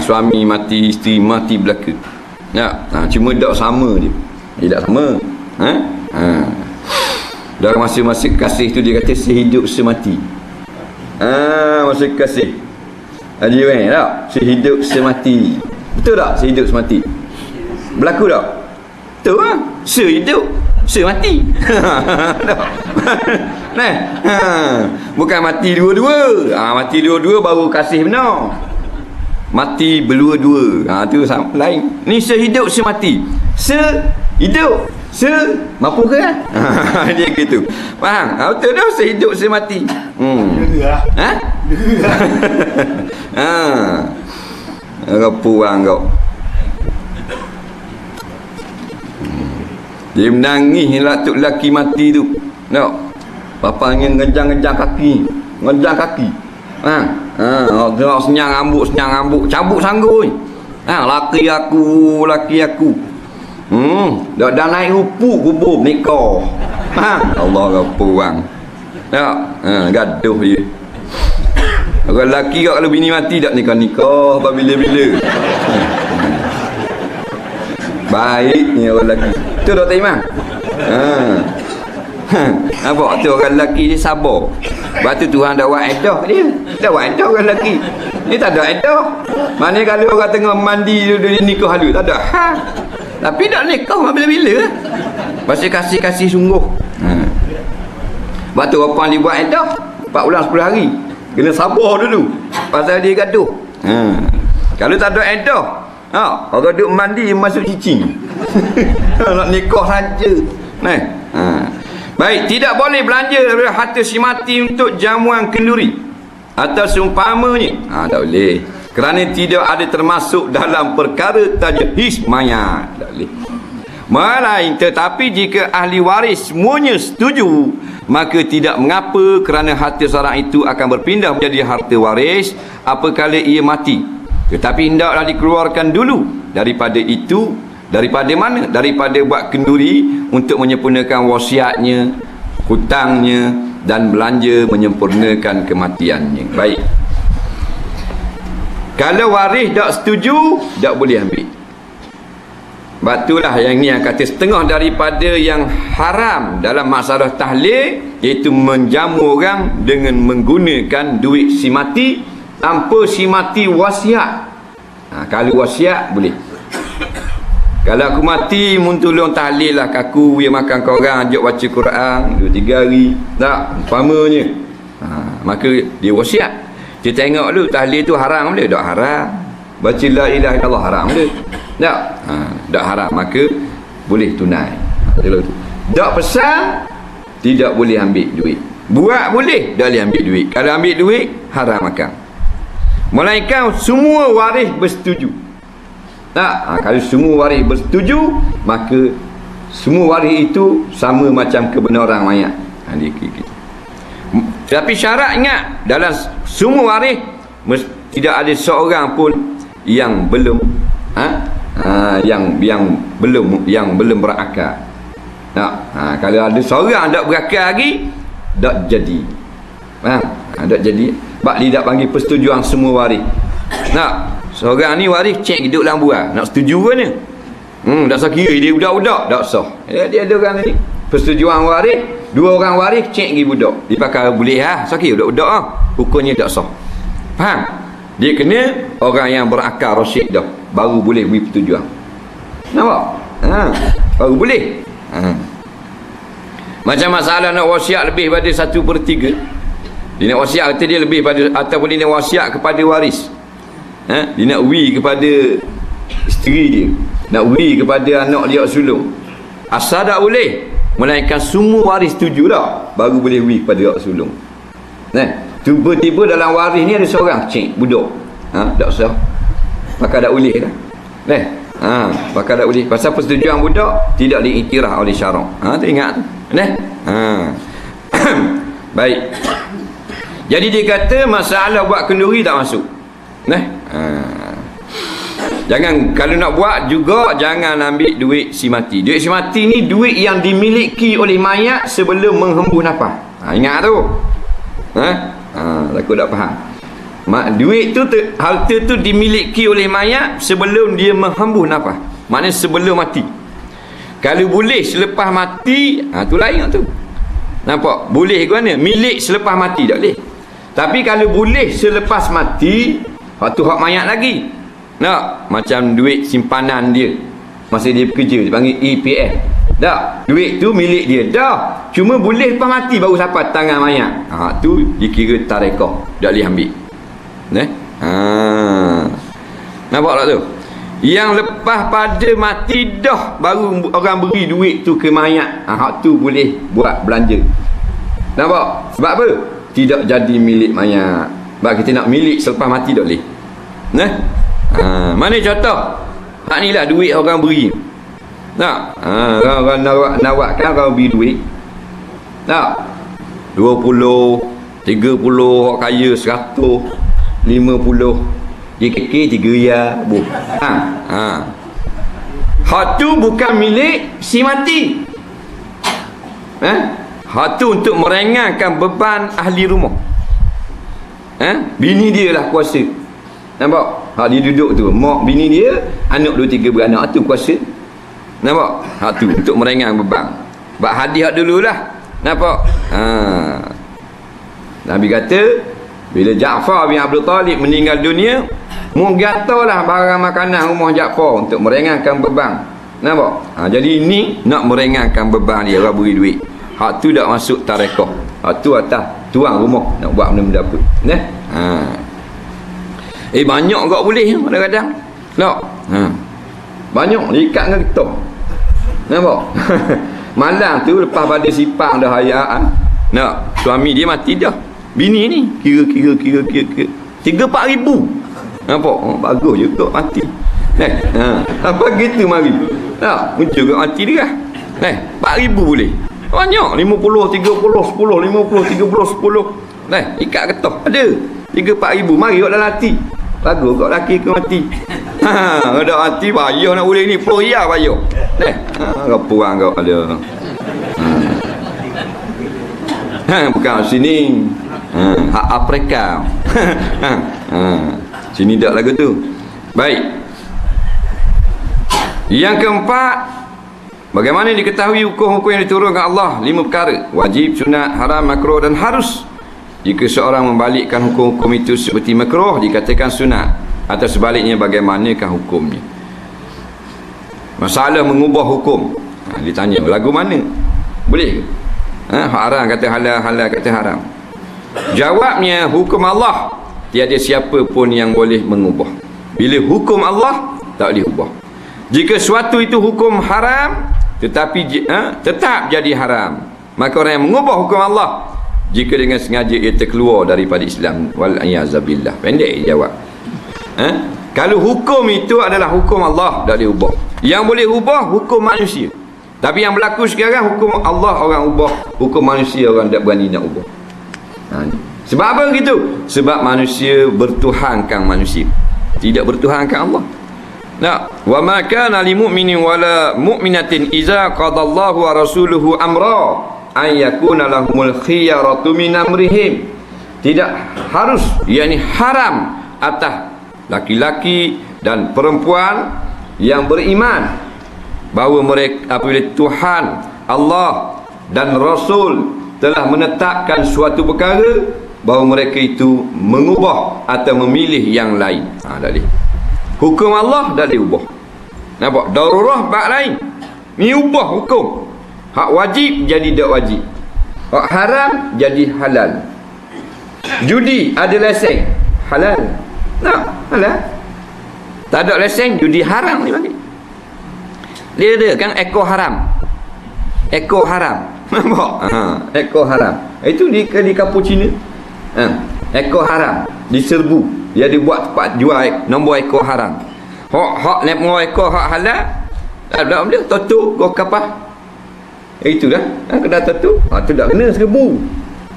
Suami mati, isteri mati belaka. Tak? Cuma tak sama dia. Dia tak sama. Dalam masa-masa kasih tu dia kata sehidup semati. Masa kasih. Dia tak? Sehidup semati. Betul tak? Sehidup semati. Berlaku tak? Betul lah. Sehidup. semati. Nah, bukan mati dua-dua. Mati dua-dua baru kasih benar. Mati berdua-dua. Tu lain. Ni sehidup semati. Sehidup mampu ke kan? Dia gitu. Faham? Betul dah, sehidup semati. Ha? Kau puang kau. Dia menangis latuk lelaki mati tu. Tengok. Bapaknya ngejang-ngejang kaki. Tengok senyang rambut, cabut sanggup. Laki aku. Dah naik rupu kubur nikah. Allah kau puang. Tengok. Gaduh dia. Orang lelaki kau kalau bini mati tak nikah bila-bila. Baik ni orang lelaki. Tu Dr. Imam. Nampak tu orang lelaki dia sabar. Lepas tu Tuhan dah buat edah dia. Dah buat edah orang lelaki. Ni tak ada edah. Mana kalau orang tengah mandi dia nikah halu. Tak ada. Tapi tak nikah bila-bila. Pasal kasih sungguh. Lepas tu apa dia buat edah 4 bulan 10 hari. Kena sabar dulu. Pasal dia gaduh. Kalau tak ada edah, orang duduk mandi masuk cicing. Nak nikah saja. Baik, tidak boleh belanja daripada harta si mati untuk jamuan kenduri atau seumpamanya. Tak boleh. Kerana tidak ada termasuk dalam perkara tajhis mayat. Tak boleh. Melain tetapi jika ahli waris semuanya setuju, maka tidak mengapa kerana harta seorang itu akan berpindah menjadi harta waris apabila ia mati. Tetapi hendaklah dikeluarkan dulu daripada itu. Daripada mana? Daripada buat kenduri untuk menyempurnakan wasiatnya, hutangnya dan belanja menyempurnakan kematiannya. Baik. Kalau waris tak setuju, tak boleh ambil. Batulah yang ni yang kata setengah daripada yang haram dalam masalah tahlil, iaitu menjamu orang dengan menggunakan duit si mati tanpa si mati wasiat. Kalau wasiat boleh. Kalau aku mati mun tolong tahlil lah kaku dia makan kau orang ajak baca Quran 2-3 hari tak umpamanya. Maka dia wasiat. Dia tengok dulu tahlil tu haram boleh tak haram. Baca la ilaha illallah haram boleh. Tak? Tak haram maka boleh tunai. Tak pesan tidak boleh ambil duit. Buat boleh tak boleh ambil duit. Kalau ambil duit haram makan. Melainkan semua waris bersetuju. Tak? Kalau semua waris bersetuju, maka semua waris itu sama macam kebenaran mayat. Tapi syarat ingat, dalam semua waris tidak ada seorang pun yang belum yang belum berakal. Kalau ada seorang tak berakal lagi, tak jadi. Tak jadi. Sebab dia tak panggil persetujuan semua waris. Seorang ni waris cek hidup dalam buah. Nak setuju ke ni? Tak sah kira dia budak-budak. Tak sah. Dia ada orang ni. Persetujuan waris. 2 orang waris cek pergi budak. Dia pakai boleh sah kira budak-budak hukumnya tak sah. Faham? Dia kena orang yang berakal rasyid dah. Baru boleh beri persetujuan. Nampak? Baru boleh. Macam masalah nak wasiat lebih pada 1/3. Dia nak wasiat kata dia lebih pada, ataupun dia nak wasiat kepada waris. Dia nak kepada isteri dia, nak kepada anak dia sulung. Asal tak boleh, melainkan semua waris setuju tak, baru boleh kepada anak sulung. Tiba-tiba dalam waris ni ada seorang cik budak, tak sah, maka tak boleh kan? Maka tak boleh. Pasal persetujuan budak tidak diiktiraf oleh syarak. Tu ingat tu. Baik. Jadi dia kata masalah buat kenduri tak masuk. Jangan, kalau nak buat juga jangan ambil duit si mati. Duit si mati ni duit yang dimiliki oleh mayat sebelum menghembus nafas. Ingat tu. Takut tak faham. Duit tu harta tu dimiliki oleh mayat sebelum dia menghembus nafas. Maknanya sebelum mati. Kalau boleh selepas mati, tu lain tu. Nampak? Boleh ke mana? Milik selepas mati tak boleh. Tapi kalau boleh selepas mati, waktu hak mayat lagi. Nak macam duit simpanan dia masa dia bekerja, dia panggil EPF. Tak, duit tu milik dia. Dah, cuma boleh lepas mati baru sampai tangan mayat. Tu dikira tarekah, tak boleh ambil. Nampak tak tu? Yang lepas pada mati dah baru orang beri duit tu ke mayat. Hak tu boleh buat belanja. Nampak? Sebab apa? Tidak jadi milik mayat. Sebab kita nak milik selepas mati tak boleh. Mana contoh? Hak ni lah duit orang beri. Tak? Orang nawakkan orang beri duit. Tak? 20, 30, orang kaya 100, 50, JKK 3 ya. Hak tu bukan milik si mati. Hak tu untuk meringankan beban ahli rumah. Bini dia lah kuasa. Nampak? Hak dia duduk tu, mak bini dia, anak 2-3 beranak, tu kuasa. Nampak? Hak tu untuk meringankan beban. Bak hadis hak dululah. Nampak? Nabi kata bila Ja'far bin Abdul Talib meninggal dunia, menggatalah barang makanan rumah Ja'far untuk meringankan beban. Nampak? Jadi ini nak meringankan beban dia, orang beri duit. Hak tu tak masuk tarekah. Hak tu atas tuan rumah nak buat benda-benda apa. Banyak kau boleh kadang-kadang. Tak? Banyak diikat dengan getah. Nampak? Malam tu lepas pada sipang dah hayaan. Suami dia mati dah. Bini ni kira 3-4 ribu. Nampak? Bagus juga mati. Apa gitu mari. Tak? Muncul ke mati dia. 4 ribu boleh. Banyak. 50, 30, 10, 50, 30, 10. Ikat getah. Ada. 3-4 ribu. Mari kau dalam hati. Bagus kau laki ke mati. Ada mati bayar nak boleh ni. 10 riyal bayar. Kau puang kau ada. Bukan sini. Hak Afrika. Sini tak lagu tu. Baik. Yang keempat, bagaimana diketahui hukum-hukum yang diturunkan Allah? 5 perkara. Wajib, sunat, haram, makruh dan harus. Jika seorang membalikkan hukum-hukum itu seperti makruh, dikatakan sunat. Atau sebaliknya, bagaimanakah hukumnya? Masalah mengubah hukum. Ditanya, lagu mana? Boleh ke? Haram kata halal, halal kata haram. Jawabnya, hukum Allah tiada siapa pun yang boleh mengubah. Bila hukum Allah tak boleh ubah. Jika suatu itu hukum haram tetapi tetap jadi haram, maka orang yang mengubah hukum Allah jika dengan sengaja ia terkeluar daripada Islam, wal a'yazabillah. Pendek jawab. Kalau hukum itu adalah hukum Allah, tak boleh ubah. Yang boleh ubah hukum manusia. Tapi yang berlaku sekarang, hukum Allah orang ubah, hukum manusia orang tak berani nak ubah. Sebab apa begitu? Sebab manusia bertuhankan manusia, tidak bertuhankan Allah. Wa ma kana lil mu'minin wala mu'minatin idza qadallahu wa rasuluhu amra an yakuna lahumul khiyaratu min amrihim. Tidak harus, yakni haram atas laki-laki dan perempuan yang beriman bahawa mereka apabila Tuhan Allah dan Rasul telah menetapkan suatu perkara, bahawa mereka itu mengubah atau memilih yang lain. Tak boleh. Hukum Allah tak boleh ubah. Nampak? Darurah bab lain. Ni ubah hukum. Hak wajib jadi tak wajib. Hak haram jadi halal. Judi ada lesen, halal. Halal. Tak ada lesen, judi haram ni bagi. Dia ada kan ekor haram. Ekor haram. Nampak? Ekor haram. Itu di kampung Cina. Ekor haram diserbu. Dia dibuat tempat jual nombor ekor haram. Hak nombor ekor hak halal. Ada benda tutup go kapal. Itu dah. Kena tutup. Tu tak kena serbu.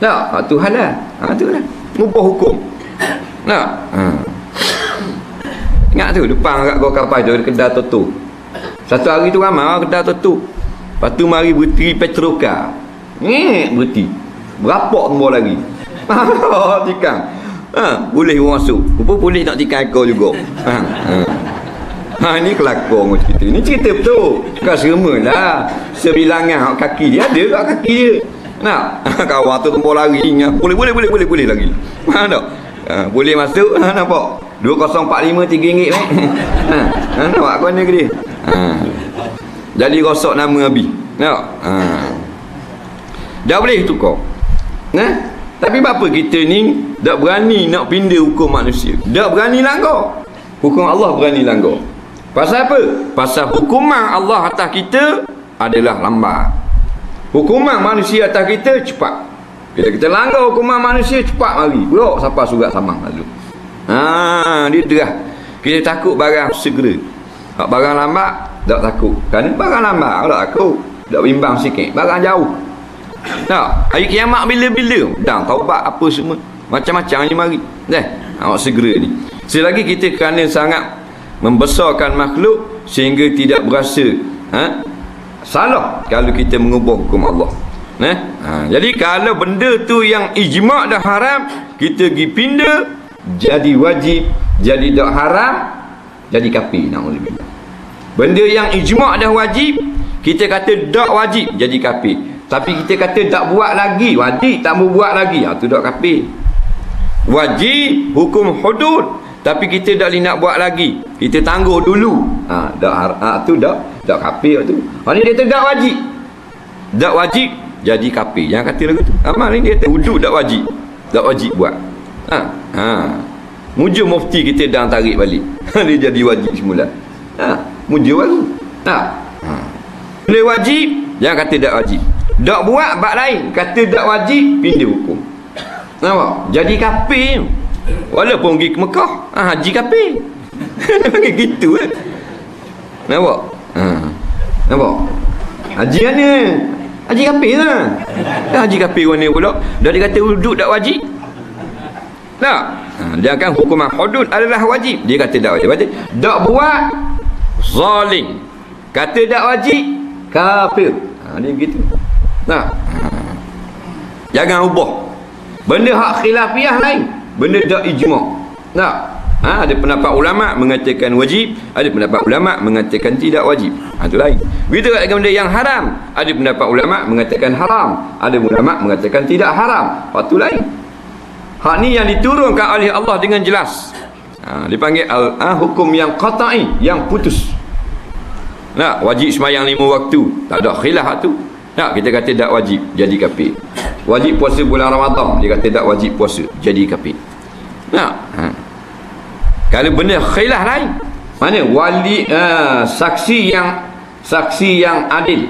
Tak, tu halal. Tu lah. Ubah hukum. Ingat tu depan kat go kapal tu kedai tutup. Satu hari tu ramai orang kedai tutup. Lepas tu mari berhenti Petroka. Berhenti. Berapa nombor lagi? Tikang. Boleh masuk. Rupa boleh nak tikang ekor juga. Ini kelakon cerita. Ini cerita betul. Kau seremalah. Sebilangan kaki dia ada kat kaki dia. Kawan tu nombor lari. Boleh lagi. Tak? Boleh masuk. Nampak? 2045 RM3 nampak kau ni ke dia. Jadi rosak nama Abi. Nampak? Dah boleh tukar. Tapi apa kita ni tak berani nak pindah hukum manusia, tak berani langgar hukum Allah, berani langgar. Pasal apa? Pasal hukuman Allah atas kita adalah lambat, hukuman manusia atas kita cepat. Bila kita langgar hukuman manusia, cepat mari pulak siapa surat samang lalu. Dia terah. Kita takut barang segera. Hak barang lambat tak takut. Kan barang lambat tak takut, tak bimbang sikit. Barang jauh. Tak, hari kiamat bila-bila dah taubat apa semua macam-macam ni mari. Awak segera ni. Selagi kita kerana sangat membesarkan makhluk sehingga tidak berasa salah kalau kita mengubah hukum Allah. Jadi kalau benda tu yang ijma' dah haram, kita pergi pindah jadi wajib, jadi tak haram, jadi kafir. Na'udzubillah. Benda yang ijma' dah wajib, kita kata tak wajib, jadi kafir. Tapi kita kata tak buat lagi, wajib tak mau buat lagi, tu tak kafir. Wajib hukum hudud, tapi kita tak boleh nak buat lagi, kita tangguh dulu, tu tak kafir tu. Ni dia kata tak wajib, tak wajib jadi kafir. Yang kata lagu tu amal ni dia kata hudud tak wajib buat. Muja mufti kita dah tarik balik. Dia jadi wajib semula. Muja baru. Boleh wajib, yang kata tak wajib. Tak buat bab lain, kata tak wajib, pindah hukum. Nampak? Jadi kafir. Walaupun pergi ke Mekah, haji kafir. Macam gitu kan. Nampak? Nampak? Haji mana? Haji kafir lah. Haji kafir mana pula? Dah dia kata hudud tak wajib. Tak? Dia kan hukuman hudud adalah wajib. Dia kata tak wajib. Tak buat, zalim. Kata tak wajib, kafir. Dia gitu. Jangan ubah. Benda hak khilafiyah lain, benda tak ijma'. Ada pendapat ulama' mengatakan wajib, ada pendapat ulama' mengatakan tidak wajib. Itu lain. Begitu juga benda yang haram, ada pendapat ulama' mengatakan haram, ada ulama' mengatakan tidak haram. Itu lain. Hak ni yang diturunkan oleh Allah dengan jelas. Dipanggil hukum yang qata'i, yang putus. Wajib sembahyang 5 waktu, tak ada khilaf tu. Kita kata tak wajib, jadi kafir. Wajib puasa bulan Ramadan, dia kata tak wajib puasa, jadi kafir. Kalau benda khilaf lain, mana wali saksi yang adil,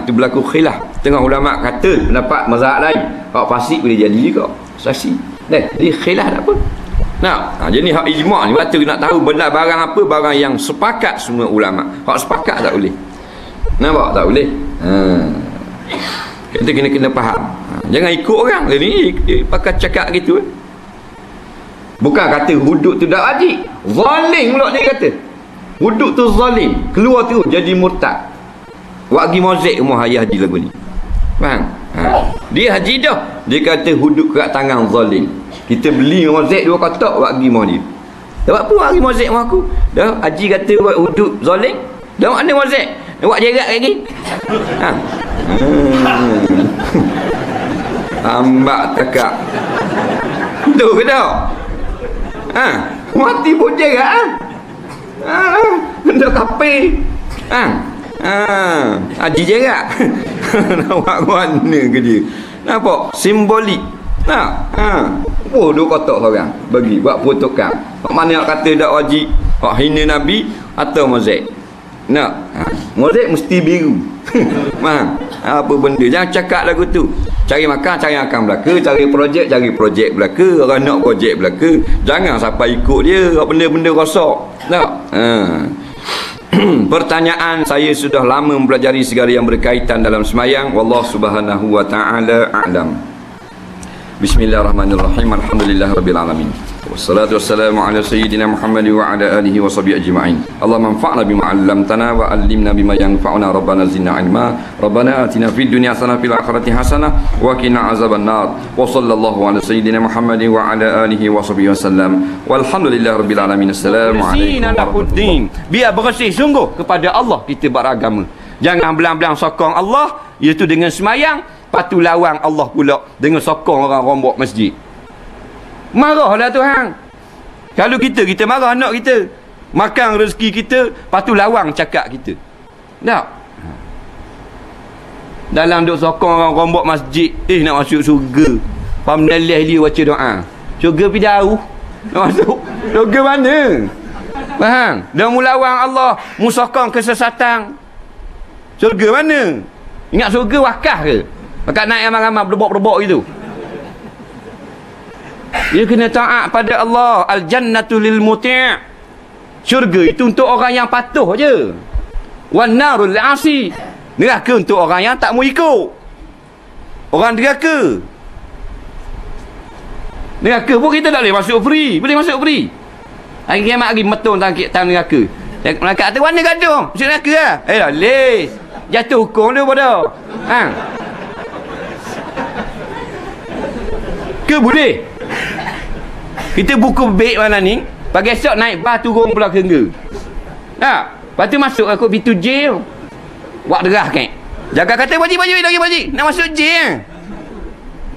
tu berlaku khilaf. Tengah ulama kata pendapat mazhab lain, hak fasik boleh jadi juga saksi. Jadi khilaf tak apa. Jadi hak ijma' ni waktu nak tahu benda barang apa, barang yang sepakat semua ulama. Hak sepakat tak boleh. Nampak tak boleh. Kita kena faham. Jangan ikut orang ni pakai cakap gitu. Bukan kata hudud tu tak wajib, zalim pula dia kata. Hudud tu zalim, keluar tu jadi murtad. Wak pergi mozik rumah ayah haji lagu ni. Faham? Dia haji dah, dia kata hudud kat tangan zalim. Kita beli mozik 2 kotak, wak pergi mozik. Dah apa wak pergi mozik rumah aku? Dah haji kata wak hudud zalim. Dah mana mozik? Wak jerat lagi. Ambak tekak. Tu ke tak? Mati pun jerat. Benda kafir. Haji jerat. Nampak mana ke dia? Nampak? Simbolik. Oh, 2 kotak seorang bagi buat protokol. Mana nak kata tak wajib, hak hina Nabi atau mozaik. Mozaik mesti biru. Apa benda, jangan cakap lagu tu. Cari makan belaka, cari projek belaka, orang nak projek belaka. Jangan sampai ikut dia benda-benda rosak. Pertanyaan, saya sudah lama mempelajari segala yang berkaitan dalam semayang. Wallahu subhanahu wa ta'ala a'lam. Bismillahirrahmanirrahim. Alhamdulillahirabbil alamin. Wassalatu wassalamu ala sayyidina Muhammad wa ala alihi wa sahbihi ajma'in. Allahumma anfa'na bima 'allamtana wa 'allimna bima yanfa'una. Rabbana zidna 'ilma. Rabbana atina fid dunya hasanah fil akhirati hasanah wa qina azabannar. Wa sallallahu ala sayyidina Muhammad wa ala alihi wa sahbihi wasallam. Walhamdulillahirabbil alamin. Assalamualaikum warahmatullahi wabarakatuh. Biar bersih sungguh kepada Allah kita beragama. Jangan belang-belang sokong Allah, iaitu dengan semayang, patu lawang Allah pula dengan sokong orang rombok masjid. Marahlah Tuhan. Kalau kita marah anak kita, makan rezeki kita, patu lawang cakap kita. Tak? Dalam duk sokong orang rombok masjid, nak masuk surga. Pamdalih dia baca doa. Surga pidau. Nak masuk. Surga mana? Faham? Dan mulawang Allah musokong kesesatan. Surga mana? Ingat surga wakaf ke? Pakat naik ramai-ramai berbok-berbok gitu. Dia kena taat pada Allah. Al-jannatu lil muti'. Syurga itu untuk orang yang patuh je. Wan narul asi. Neraka untuk orang yang tak mau ikut. Orang neraka. Neraka pun kita tak boleh masuk free. Boleh masuk free. Hari kiamat lagi metong tang neraka. Malaikat kata mana gaduh? Masuk neraka lah. Dah les. Jatuh hukum dia pada. Ha. Ke boleh? Kita buku baik mana ni? Pagi esok naik bas turun Pulau Kengga. Tak? Lepas tu masuk aku pintu jail. Buat derah kan? Jaga kata wajib lagi wajib. Nak masuk jail.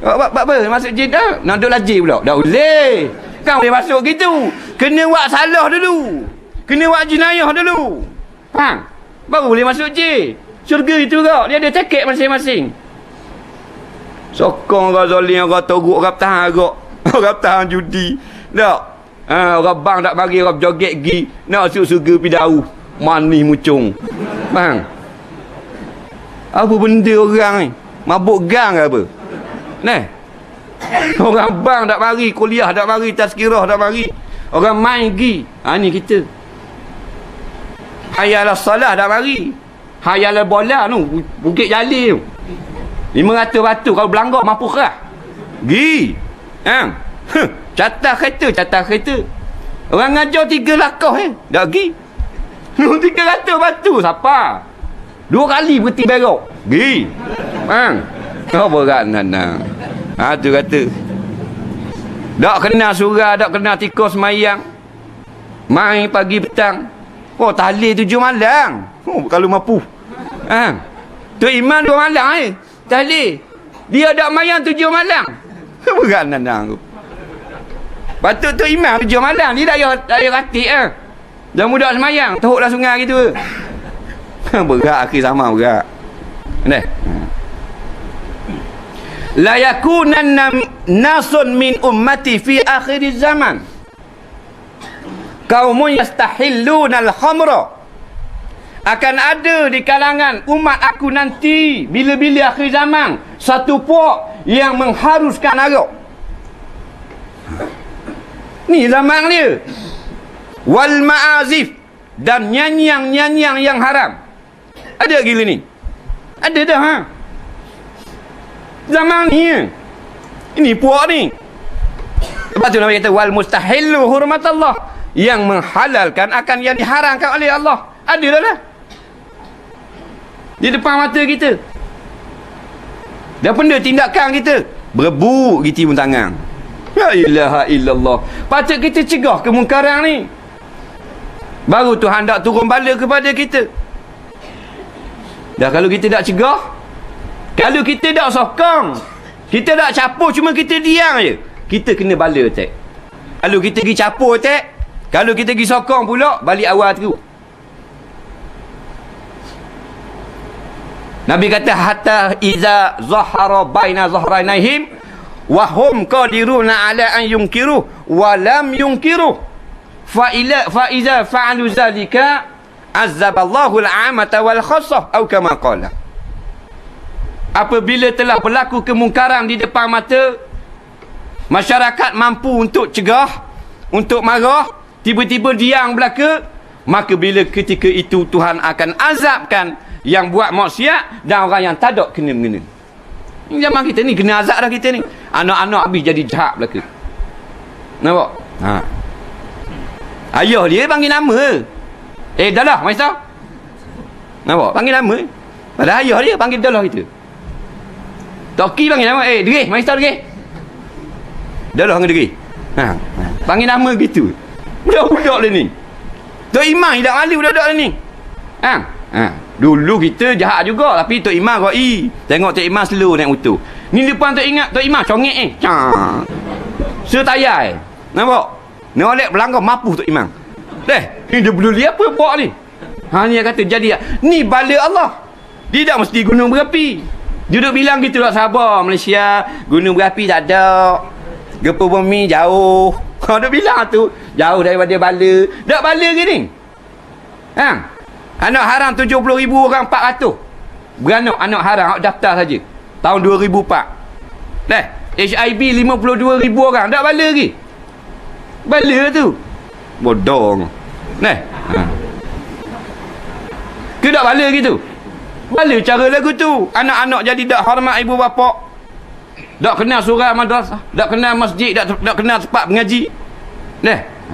Apa? Masuk jail dah? Nak duduk lajir pula? Dah boleh. Kau boleh masuk gitu. Kena buat salah dulu. Kena buat jenayah dulu. Faham? Baru boleh masuk jail. Syurga itu kau. Dia ada tiket masing-masing. Sokong orang zalim, orang teruk, orang tahan agak. Orang tahan judi. Tak? Orang bang tak bagi, orang joget gi. Nak masuk surga pidau. Manis mucung. Faham? Apa benda orang ni? Mabuk gang ke apa? Nah. Orang bang tak bagi, kuliah tak bagi, tazkirah tak bagi. Orang main gi. Ni kita. Hayalah salah tak bagi. Hayalah bola tu, Bukit Jalil tu. 500 batu kalau belanggak mampu kerah. Gi. Catah kereta. Orang ngajar 3 lakah dah gi. 300 batu siapa? 2 kali berhenti berok. Gi. Kau berat nana. Tu kata. Tak kena surah, tak kena tikus semayang. Main pagi petang. Tahlil 7 malam. Kalau mampu. Tu Iman 2 malam tahlil. Dia tak mayan 7 malam. Berat nana aku. Patut tu Iman 7 malam. Dia tak payah ratik Dah mudah semayang. Teruklah sungai gitu. Berat akhir sama berat. Nah. La yakunanna nasun min ummati fi akhir zaman. Qaumun yastahilluna al-khamra. Akan ada di kalangan umat aku nanti bila-bila akhir zaman satu puak yang mengharuskan arak. Ni zaman dia. Wal ma'azif, dan nyanyian-nyanyian yang haram. Ada gila ni? Ada dah zaman ni. Ini puak ni. Lepas tu Nabi kata wal mustahillu hurmatallah, yang menghalalkan akan yang diharamkan oleh Allah. Ada dah. Di depan mata kita. Dan benda tindakan kita berebut gitu pun tangan. La ilaha illallah. Patut kita cegah kemungkaran ni. Baru Tuhan tak turun bala kepada kita. Dah kalau kita tak cegah, kalau kita tak sokong, kita tak capur, cuma kita diam je, kita kena bala attack. Kalau kita pergi capur attack, kalau kita pergi sokong pula, balik awal tu. Nabi kata hatta iza zahara baina zahranaihim wa hum qadiruna ala an yunkiru wa lam yunkiru fa iza fa'alu zalika azzaballahu al-'amata wal khassah atau kama qala. Apabila telah berlaku kemungkaran di depan mata, masyarakat mampu untuk cegah, untuk marah, tiba-tiba diam belaka, maka bila ketika itu Tuhan akan azabkan yang buat maksiat dan orang yang tak ada kena-mengena. Ini zaman kita ni kena azab dah kita ni. Anak-anak habis jadi jahat belaka. Nampak? Ayah dia panggil nama. Dah lah, Maisah. Nampak? Panggil nama. Padahal ayah dia panggil dah lah kita. Toki panggil nama. Derih, Maisah derih. Dah lah dengan derih. Panggil nama gitu. Budak-budak dia ni. Tok Imam tidak malu budak-budak dia ni. Dulu kita jahat juga, tapi Tok Imam roi. Tengok Tok Imam slow naik motor. Ni depan Tok ingat Tok Imam congek setayai. Nampak? Nolek belanggar mapuh Tok Imam. Ni dia peduli apa buat ni? Ni yang kata jadi ni bala Allah. Dia tak mesti gunung berapi. Duduk bilang gitu tak sabar. Malaysia gunung berapi tak ada, gempa bumi jauh. Kau duduk bilang tu jauh daripada bala. Tak bala ke ni? Anak haram 70,000 orang, 400 beranak anak haram. Awak daftar saja tahun 2004. HIV 52,000 orang. Tak bala lagi? Bala tu bodong. Ke tak bala gitu? Bala cara lagu tu. Anak-anak jadi tak hormat ibu bapa, tak kenal surah madrasah, tak kenal masjid, tak kenal tempat mengaji.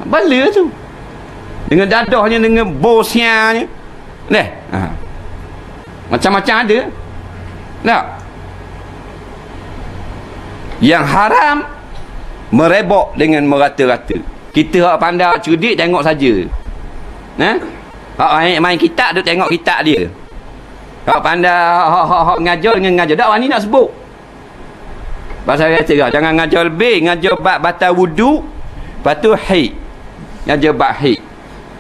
Bala tu. Dengan dadahnya, dengan bosnya. Macam-macam ada. Tak? Yang haram merebok dengan merata-rata. Kita hak pandai cerdik tengok saja. Hak main kitab tu tengok kitab dia. Hak pandai hak ngajar dengan ngajar. Tak wani nak sebut. Pasal kata kau jangan ngajar lebih, ngajar bab batal wudu, lepas tu haid. Ngajar bab haid.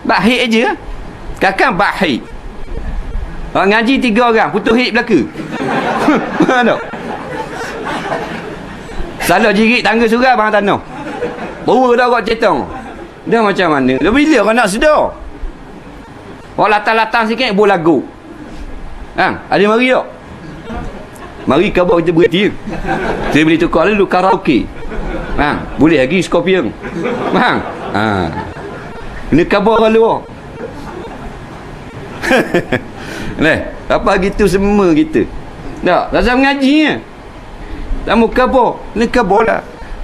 Bab haid aja. Kakak bab haid. Hak ngaji 3 orang, putus haid belaka. Mana? Salah jirit tangga surau bang tanah. Bawa dah kau cetong. Dah macam mana? Dah bila kau nak sedar? Kau latang-latang sikit boleh lagu. Ada mari tak? Mari khabar kita berhenti. Saya boleh tukar dulu karaoke. Boleh lagi Scorpion. Ini khabar kalau. Apa gitu semua kita. Tak, rasa mengaji ni. Tak mau khabar. Ini khabar lah.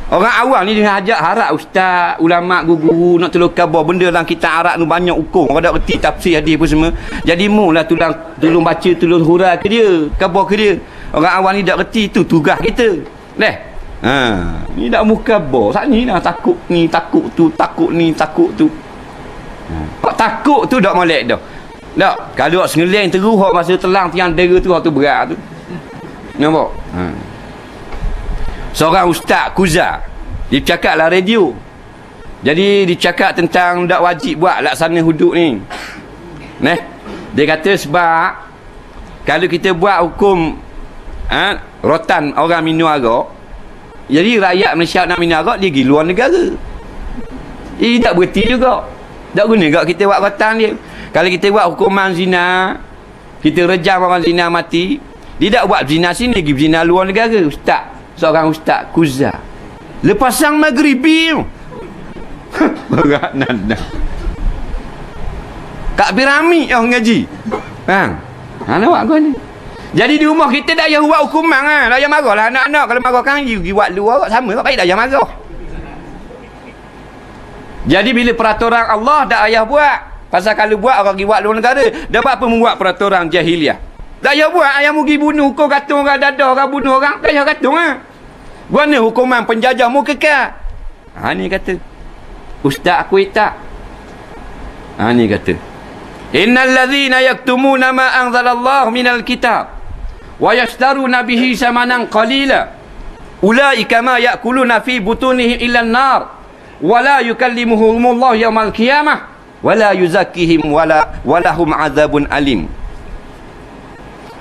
Orang awam ni dia ajak harap ustaz, ulama, guru nak tolong khabar benda dalam kitab Arab tu banyak hukum. Orang tak reti tafsir hadis apa semua. Jadi mula tolong baca, tolong hurai ke dia, khabar ke dia. Orang awam ni tak reti, tu tugas kita. Ni tak mau khabar. Sat ni lah takut ni, takut tu, takut ni, takut tu. Hak takut tu tak molek dah. Tak, kalau hak sengeleng terus hak masa telang tiang dera tu hak tu berat tu. Nampak? Seorang ustaz Kuza, dia cakap lah radio. Jadi dia cakap tentang tak wajib buat laksana hudud ni. Dia kata sebab kalau kita buat hukum rotan orang minum arak, jadi rakyat Malaysia nak minum arak dia pergi luar negara. Dia tak berhenti juga. Tak guna juga kita buat rotan dia. Kalau kita buat hukuman zina, kita rejam orang zina mati, dia tak buat zina sini, dia pergi zina luar negara. Ustaz, seorang ustaz Kuza, lepas sang maghribi tu berat nanda Kak Birami yang ngaji nampak kau ni. Jadi di rumah kita dah yang buat hukuman dah yang marah lah anak-anak. Kalau marah kan you pergi buat luar sama baik dah yang marah. Jadi bila peraturan Allah dah ayah buat, pasal kalau buat orang pergi buat luar negara, dapat apa membuat peraturan jahiliah. Tak payah buat, ayah mu pergi bunuh, kau katung orang dadah, orang bunuh orang, tak payah katung Mana hukuman penjajah mu kekal? Ni kata ustaz aku tak. Ni kata innal ladzina yaktumuna ma anzalallahu minal kitab wa yashtaruna bihi samanan qalila ulaika ma ya'kuluna fi butunihim illa an-nar wa la yukallimuhumullahu yawmal qiyamah wa la yuzakkihim wa lahum adzabun alim.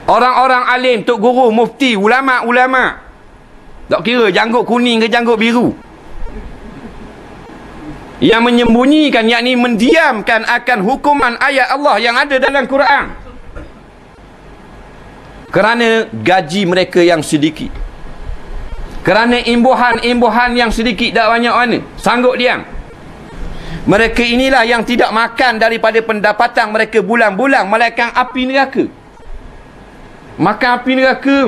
Orang-orang alim, tok guru, mufti, ulama-ulama, tak kira janggut kuning ke janggut biru, yang menyembunyikan, yakni mendiamkan akan hukuman ayat Allah yang ada dalam Quran kerana gaji mereka yang sedikit, kerana imbuhan yang sedikit tak banyak mana, sanggup diam. Mereka inilah yang tidak makan daripada pendapatan mereka bulan-bulan, melainkan api neraka. Makan api neraka.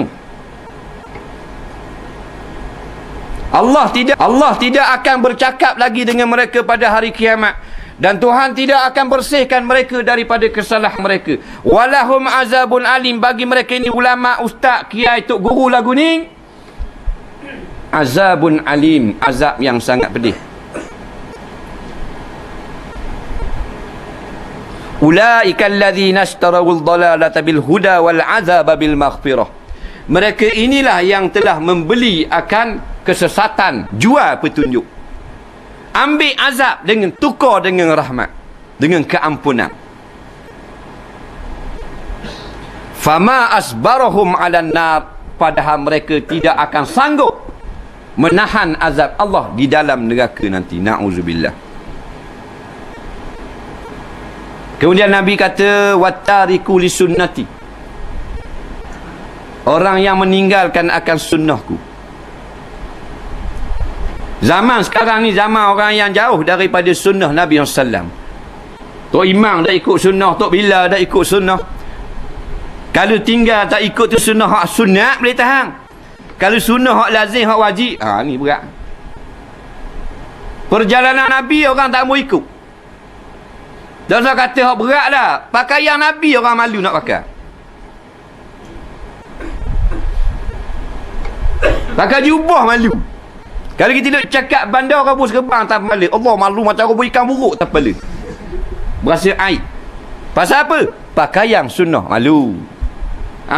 Allah tidak akan bercakap lagi dengan mereka pada hari kiamat, dan Tuhan tidak akan bersihkan mereka daripada kesalahan mereka. Walahum azabun alim, bagi mereka ini ulama, ustaz, kiai, tok guru lagu ni, azabun alim, azab yang sangat pedih. Ulaika alladzina ishtarawul dalalata bil huda wal azaba bil maghfirah. Mereka inilah yang telah membeli akan kesesatan, jual petunjuk, ambil azab dengan tukar dengan rahmat, dengan keampunan. Fama asbarahum 'alan nar, padahal mereka tidak akan sanggup menahan azab Allah di dalam neraka nanti. Na'udzubillah. Kemudian Nabi kata, wattariku li sunnati, orang yang meninggalkan akan sunnahku. Zaman sekarang ni zaman orang yang jauh daripada sunnah Nabi SAW. Tok Imam dah ikut sunnah, Tok Bilal dah ikut sunnah. Kalau tinggal tak ikut tu sunnah hak sunat boleh tahan. Kalau sunnah hak lazim, hak wajib, ni berat. Perjalanan Nabi orang tak mau ikut. Dan saya kata hak berat dah. Pakaian Nabi orang malu nak pakai. Pakai jubah malu. Kalau kita duduk cakap bandar kabus kebang tak malu. Allah malu macam kabus ikan buruk tak malu. Berasa aib. Pasal apa? Pakaian sunnah malu.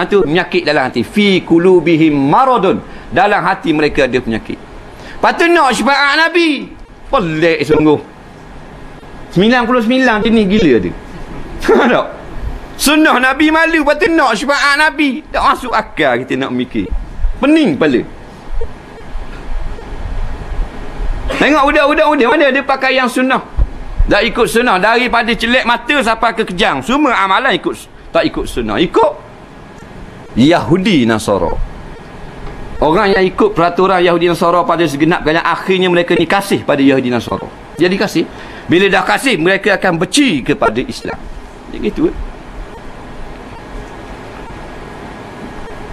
Tu penyakit dalam hati. Fi qulubihim maradun, dalam hati mereka ada penyakit. Patut nak syafaat Nabi. Pelik sungguh. 99 jenis gila dia. Tak? Sunnah Nabi malu, patut nak syafaat Nabi. Tak masuk akal kita nak mikir. Pening kepala. Tengok budak-budak mana ada pakaian sunnah. Dah ikut sunnah daripada celek mata sampai ke kejang. Semua amalan ikut, tak ikut sunnah. Ikut Yahudi Nasara. Orang yang ikut peraturan Yahudi Nasara pada segenap kali akhirnya mereka ni kasih pada Yahudi Nasara. Jadi kasih. Bila dah kasih mereka akan benci kepada Islam. Jadi gitu.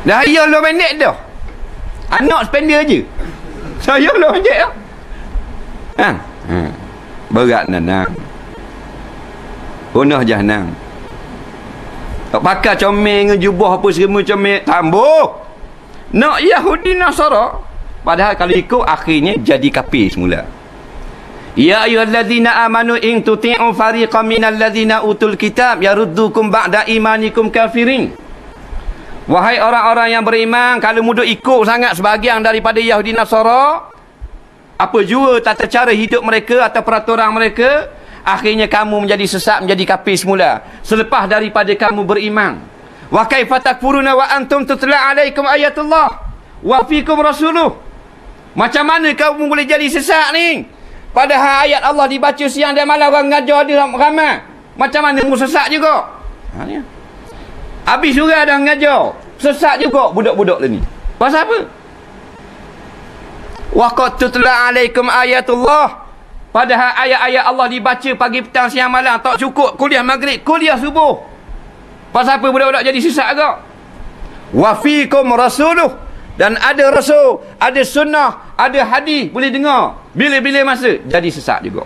Dah ayah lo pendek dah. Anak sependek je. Saya lo pendek dah. Berat nanang. Punah jahanam. Tak pakai comel ngejubah apa semua comel. Tambuh. Nak Yahudi Nasara. Padahal kalau ikut akhirnya jadi kafir semula. Ya ayyuhallazina amanu in tuti'u fariqan minal ladzina utul kitab yaruddukum ba'da imanikum kafirin. Wahai orang-orang yang beriman, kalau mudah ikut sangat sebahagian daripada Yahudi Nasara, apa jua tata cara hidup mereka atau peraturan mereka, akhirnya kamu menjadi sesat, menjadi kafir semula selepas daripada kamu beriman. Wa kaifa takfuruna wa antum tutla alaikum ayatullah wa fikum rasuluh. Macam mana kamu boleh jadi sesat ni? Padahal ayat Allah dibaca siang dan malam, orang ngajar dia ramai. Macam mana kamu sesat juga? Ni. Habis surah dah ngajar, sesat juga budak-budak ni. Pasal apa? Wa qad tutla alaikum ayatullah. Padahal ayat-ayat Allah dibaca pagi, petang, siang, malam. Tak cukup kuliah maghrib, kuliah subuh. Pasal apa budak-budak jadi sesat agak? Wa fikum rasuluh. Dan ada rasul, ada sunnah, ada hadis, boleh dengar. Bila-bila masa jadi sesat juga.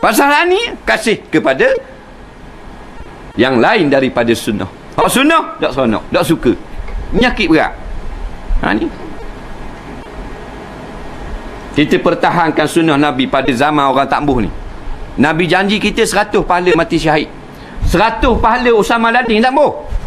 Pasal ni kasih kepada yang lain daripada sunnah. Hak sunnah tak seronok, tak suka. Penyakit berat. Ni. Kita pertahankan sunnah Nabi pada zaman orang takbuh ni. Nabi janji kita 100 pahala mati syahid. 100 pahala Usama Ladin takbuh.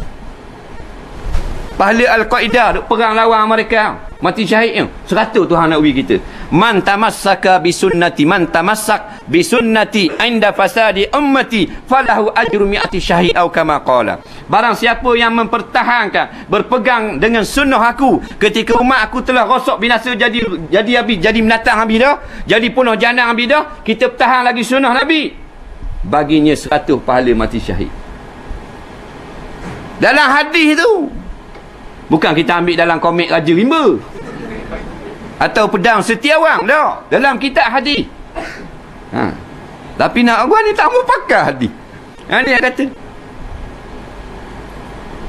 Pahala Al-Qaeda duk perang lawan mereka, mati syahid 100 Tuhan nak bagi kita. Man tamassaka bi sunnati, man tamassak bi sunnati inda fasadi ummati falahu ajru mi'ati syahid atau kama qala. Barang siapa yang mempertahankan, berpegang dengan sunnah aku ketika umat aku telah rosak binasa, jadi habis, jadi binatang habis dah, jadi punah jana habis dah, kita pertahan lagi sunnah Nabi, baginya 100 pahala mati syahid. Dalam hadis tu, bukan kita ambil dalam komik Raja Rimba atau Pedang Setiawang dah, dalam kitab hadis. Tapi nak gua ni tak mau pakai hadis. Dia kata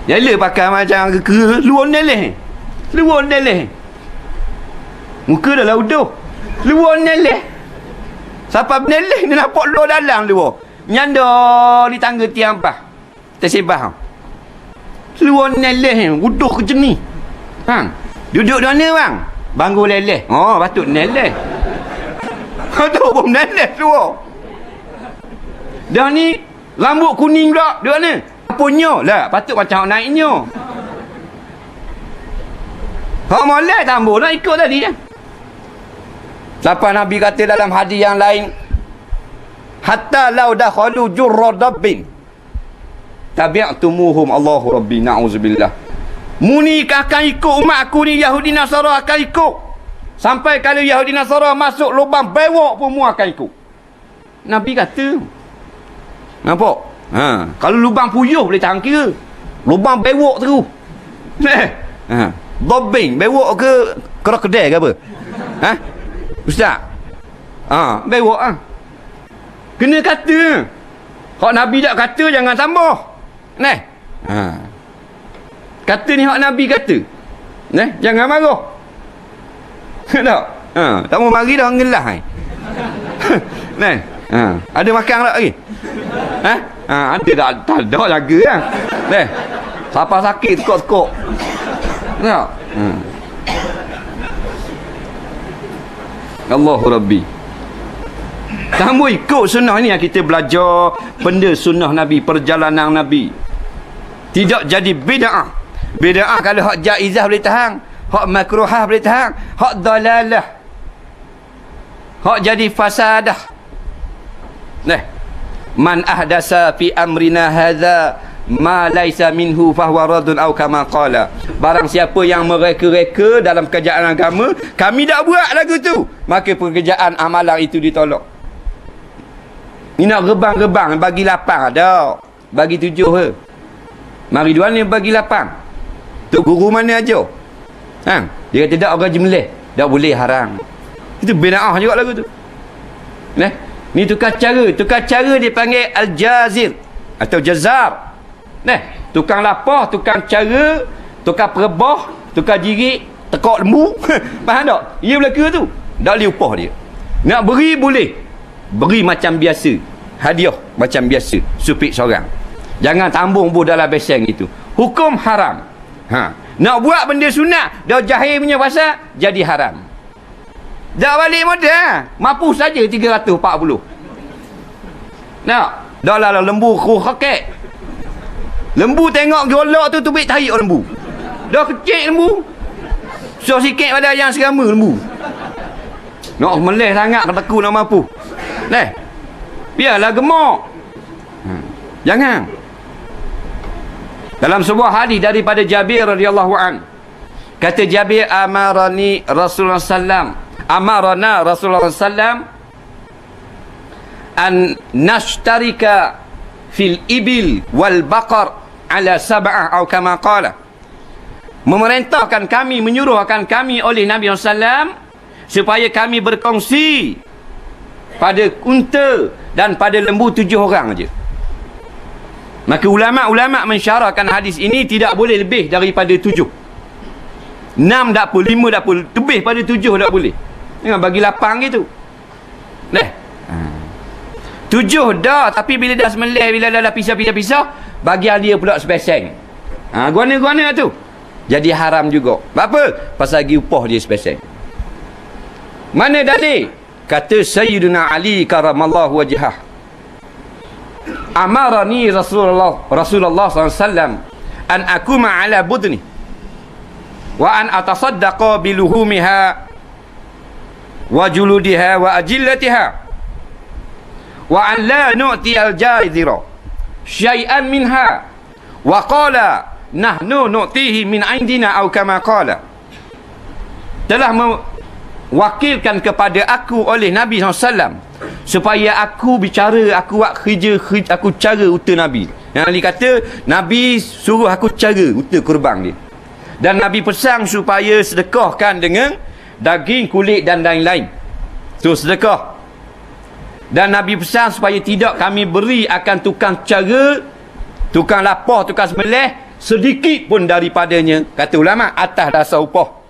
jala pakai macam luar neleh. Luar neleh. Muka dah lauduh. Luar neleh. Siapa neleh ni nampak luar dalam luar. Nyanda di tangga tiang bah. Tersebah. Luar neleh, wuduh ke jenis. Duduk di mana bang? Banggu leleh. Oh, patut neleh. Patut pun neleh luar. Dah ni rambut kuning pula. Duduk mana? Punya lah, patut macam naiknya. Hak molek tambah nak ikut tadi kan. Sampai Nabi kata dalam hadis yang lain, hatta law dakhalu jurra dabbin tabi'tumuhum Allahu rabbi na'udzubillah. Muni akan ikut umat aku ni, Yahudi Nasara akan ikut. Sampai kalau Yahudi Nasara masuk lubang bewok pun mu akan ikut. Nabi kata. Nampak? Kalau lubang puyuh boleh tahan kira. Lubang bewok terus. Dobbing, bewok ke krokodil ke apa? Ustaz? Bewok kena kata. Hak Nabi tak kata jangan tambah. Kata ni hak Nabi kata. Jangan marah. Tak? Tak mau mari dah ngelah. Ada makan tak lagi? Ada tak ada jaga kan? Siapa sakit tekuk-tekuk. Tak? Allahu Rabbi. Kamu ikut sunnah ni yang kita belajar benda sunnah Nabi, perjalanan Nabi. Tidak jadi bid'ah. Bid'ah kalau hak jaizah boleh tahan, hak makruhah boleh tahan, hak dalalah, hak jadi fasadah. Man ahdasa fi amrina hadza ma laisa minhu fahuwa radun aw kama qala. Barang siapa yang mereka-reka dalam kerajaan agama, kami tak buat lagu tu, maka pekerjaan amalan itu ditolak. Ni nak rebang-rebang bagi 8 ada. Bagi 7 ke. Mari dua ni bagi 8. Tok guru mana aja? Dia kata tak orang jemleh. Tak boleh haram. Itu bid'ah juga lagu tu. Ni tukar cara. Tukar cara dia panggil al-jazir atau jazar. Tukang lapah, tukang cara, tukang perebah, tukang jirik, tekak lembu. Faham tak? Ia belaka tu. Tak boleh upah dia. Nak beri boleh. Beri macam biasa, hadiah macam biasa, supik seorang. Jangan tambung buh dalam beseng itu. Hukum haram. Nak buat benda sunat, dah jahil punya pasal, jadi haram. Dah balik modal, mampu saja 340. Nak, dah lah lembu kru kakek. Lembu tengok golok tu tubik tarik lembu. Dah kecil lembu. So sikit pada yang serama lembu. Nak meleh sangat kataku nak mampu. Biarlah gemuk. Jangan. Dalam sebuah hadis daripada Jabir radhiyallahu an, kata Jabir, amarani Rasulullah sallam, amarana Rasulullah sallam an nashtarika fil ibil wal baqar ala sab'ah atau kama qala. Memerintahkan kami, menyuruhkan kami oleh Nabi sallam supaya kami berkongsi pada unta dan pada lembu 7 orang aja. Maka ulama-ulama mensyarahkan hadis ini tidak boleh lebih daripada 7. 6 tak apa, 5 tak apa, lebih pada 7 tak boleh. Jangan bagi 8 gitu. 7 dah, tapi bila dah semelih, bila dah pisah-pisah, bagi dia pula sepeseng. Guana-guana tu. Jadi haram juga. Apa? Pasal lagi upah dia sepeseng. Mana dalil? Kata Sayyidina Ali karamallahu wajhah, amarani Rasulullah SAW an akuma ala budni wa an atasaddaqa biluhumiha wa juludiha wa ajillatiha wa an la nu'ti al-jaizira syai'an minha wa qala nahnu nu'tihi min indina aw kama qala. Telah wakilkan kepada aku oleh Nabi SAW supaya aku bicara, aku buat kerja, aku cara unta Nabi. Yang Ali kata Nabi suruh aku cara unta kurban dia, dan Nabi pesan supaya sedekahkan dengan daging, kulit dan lain-lain. Tu sedekah. Dan Nabi pesan supaya tidak kami beri akan tukang cara, tukang lapah, tukang sembelih sedikit pun daripadanya, kata ulama, atas dasar upah.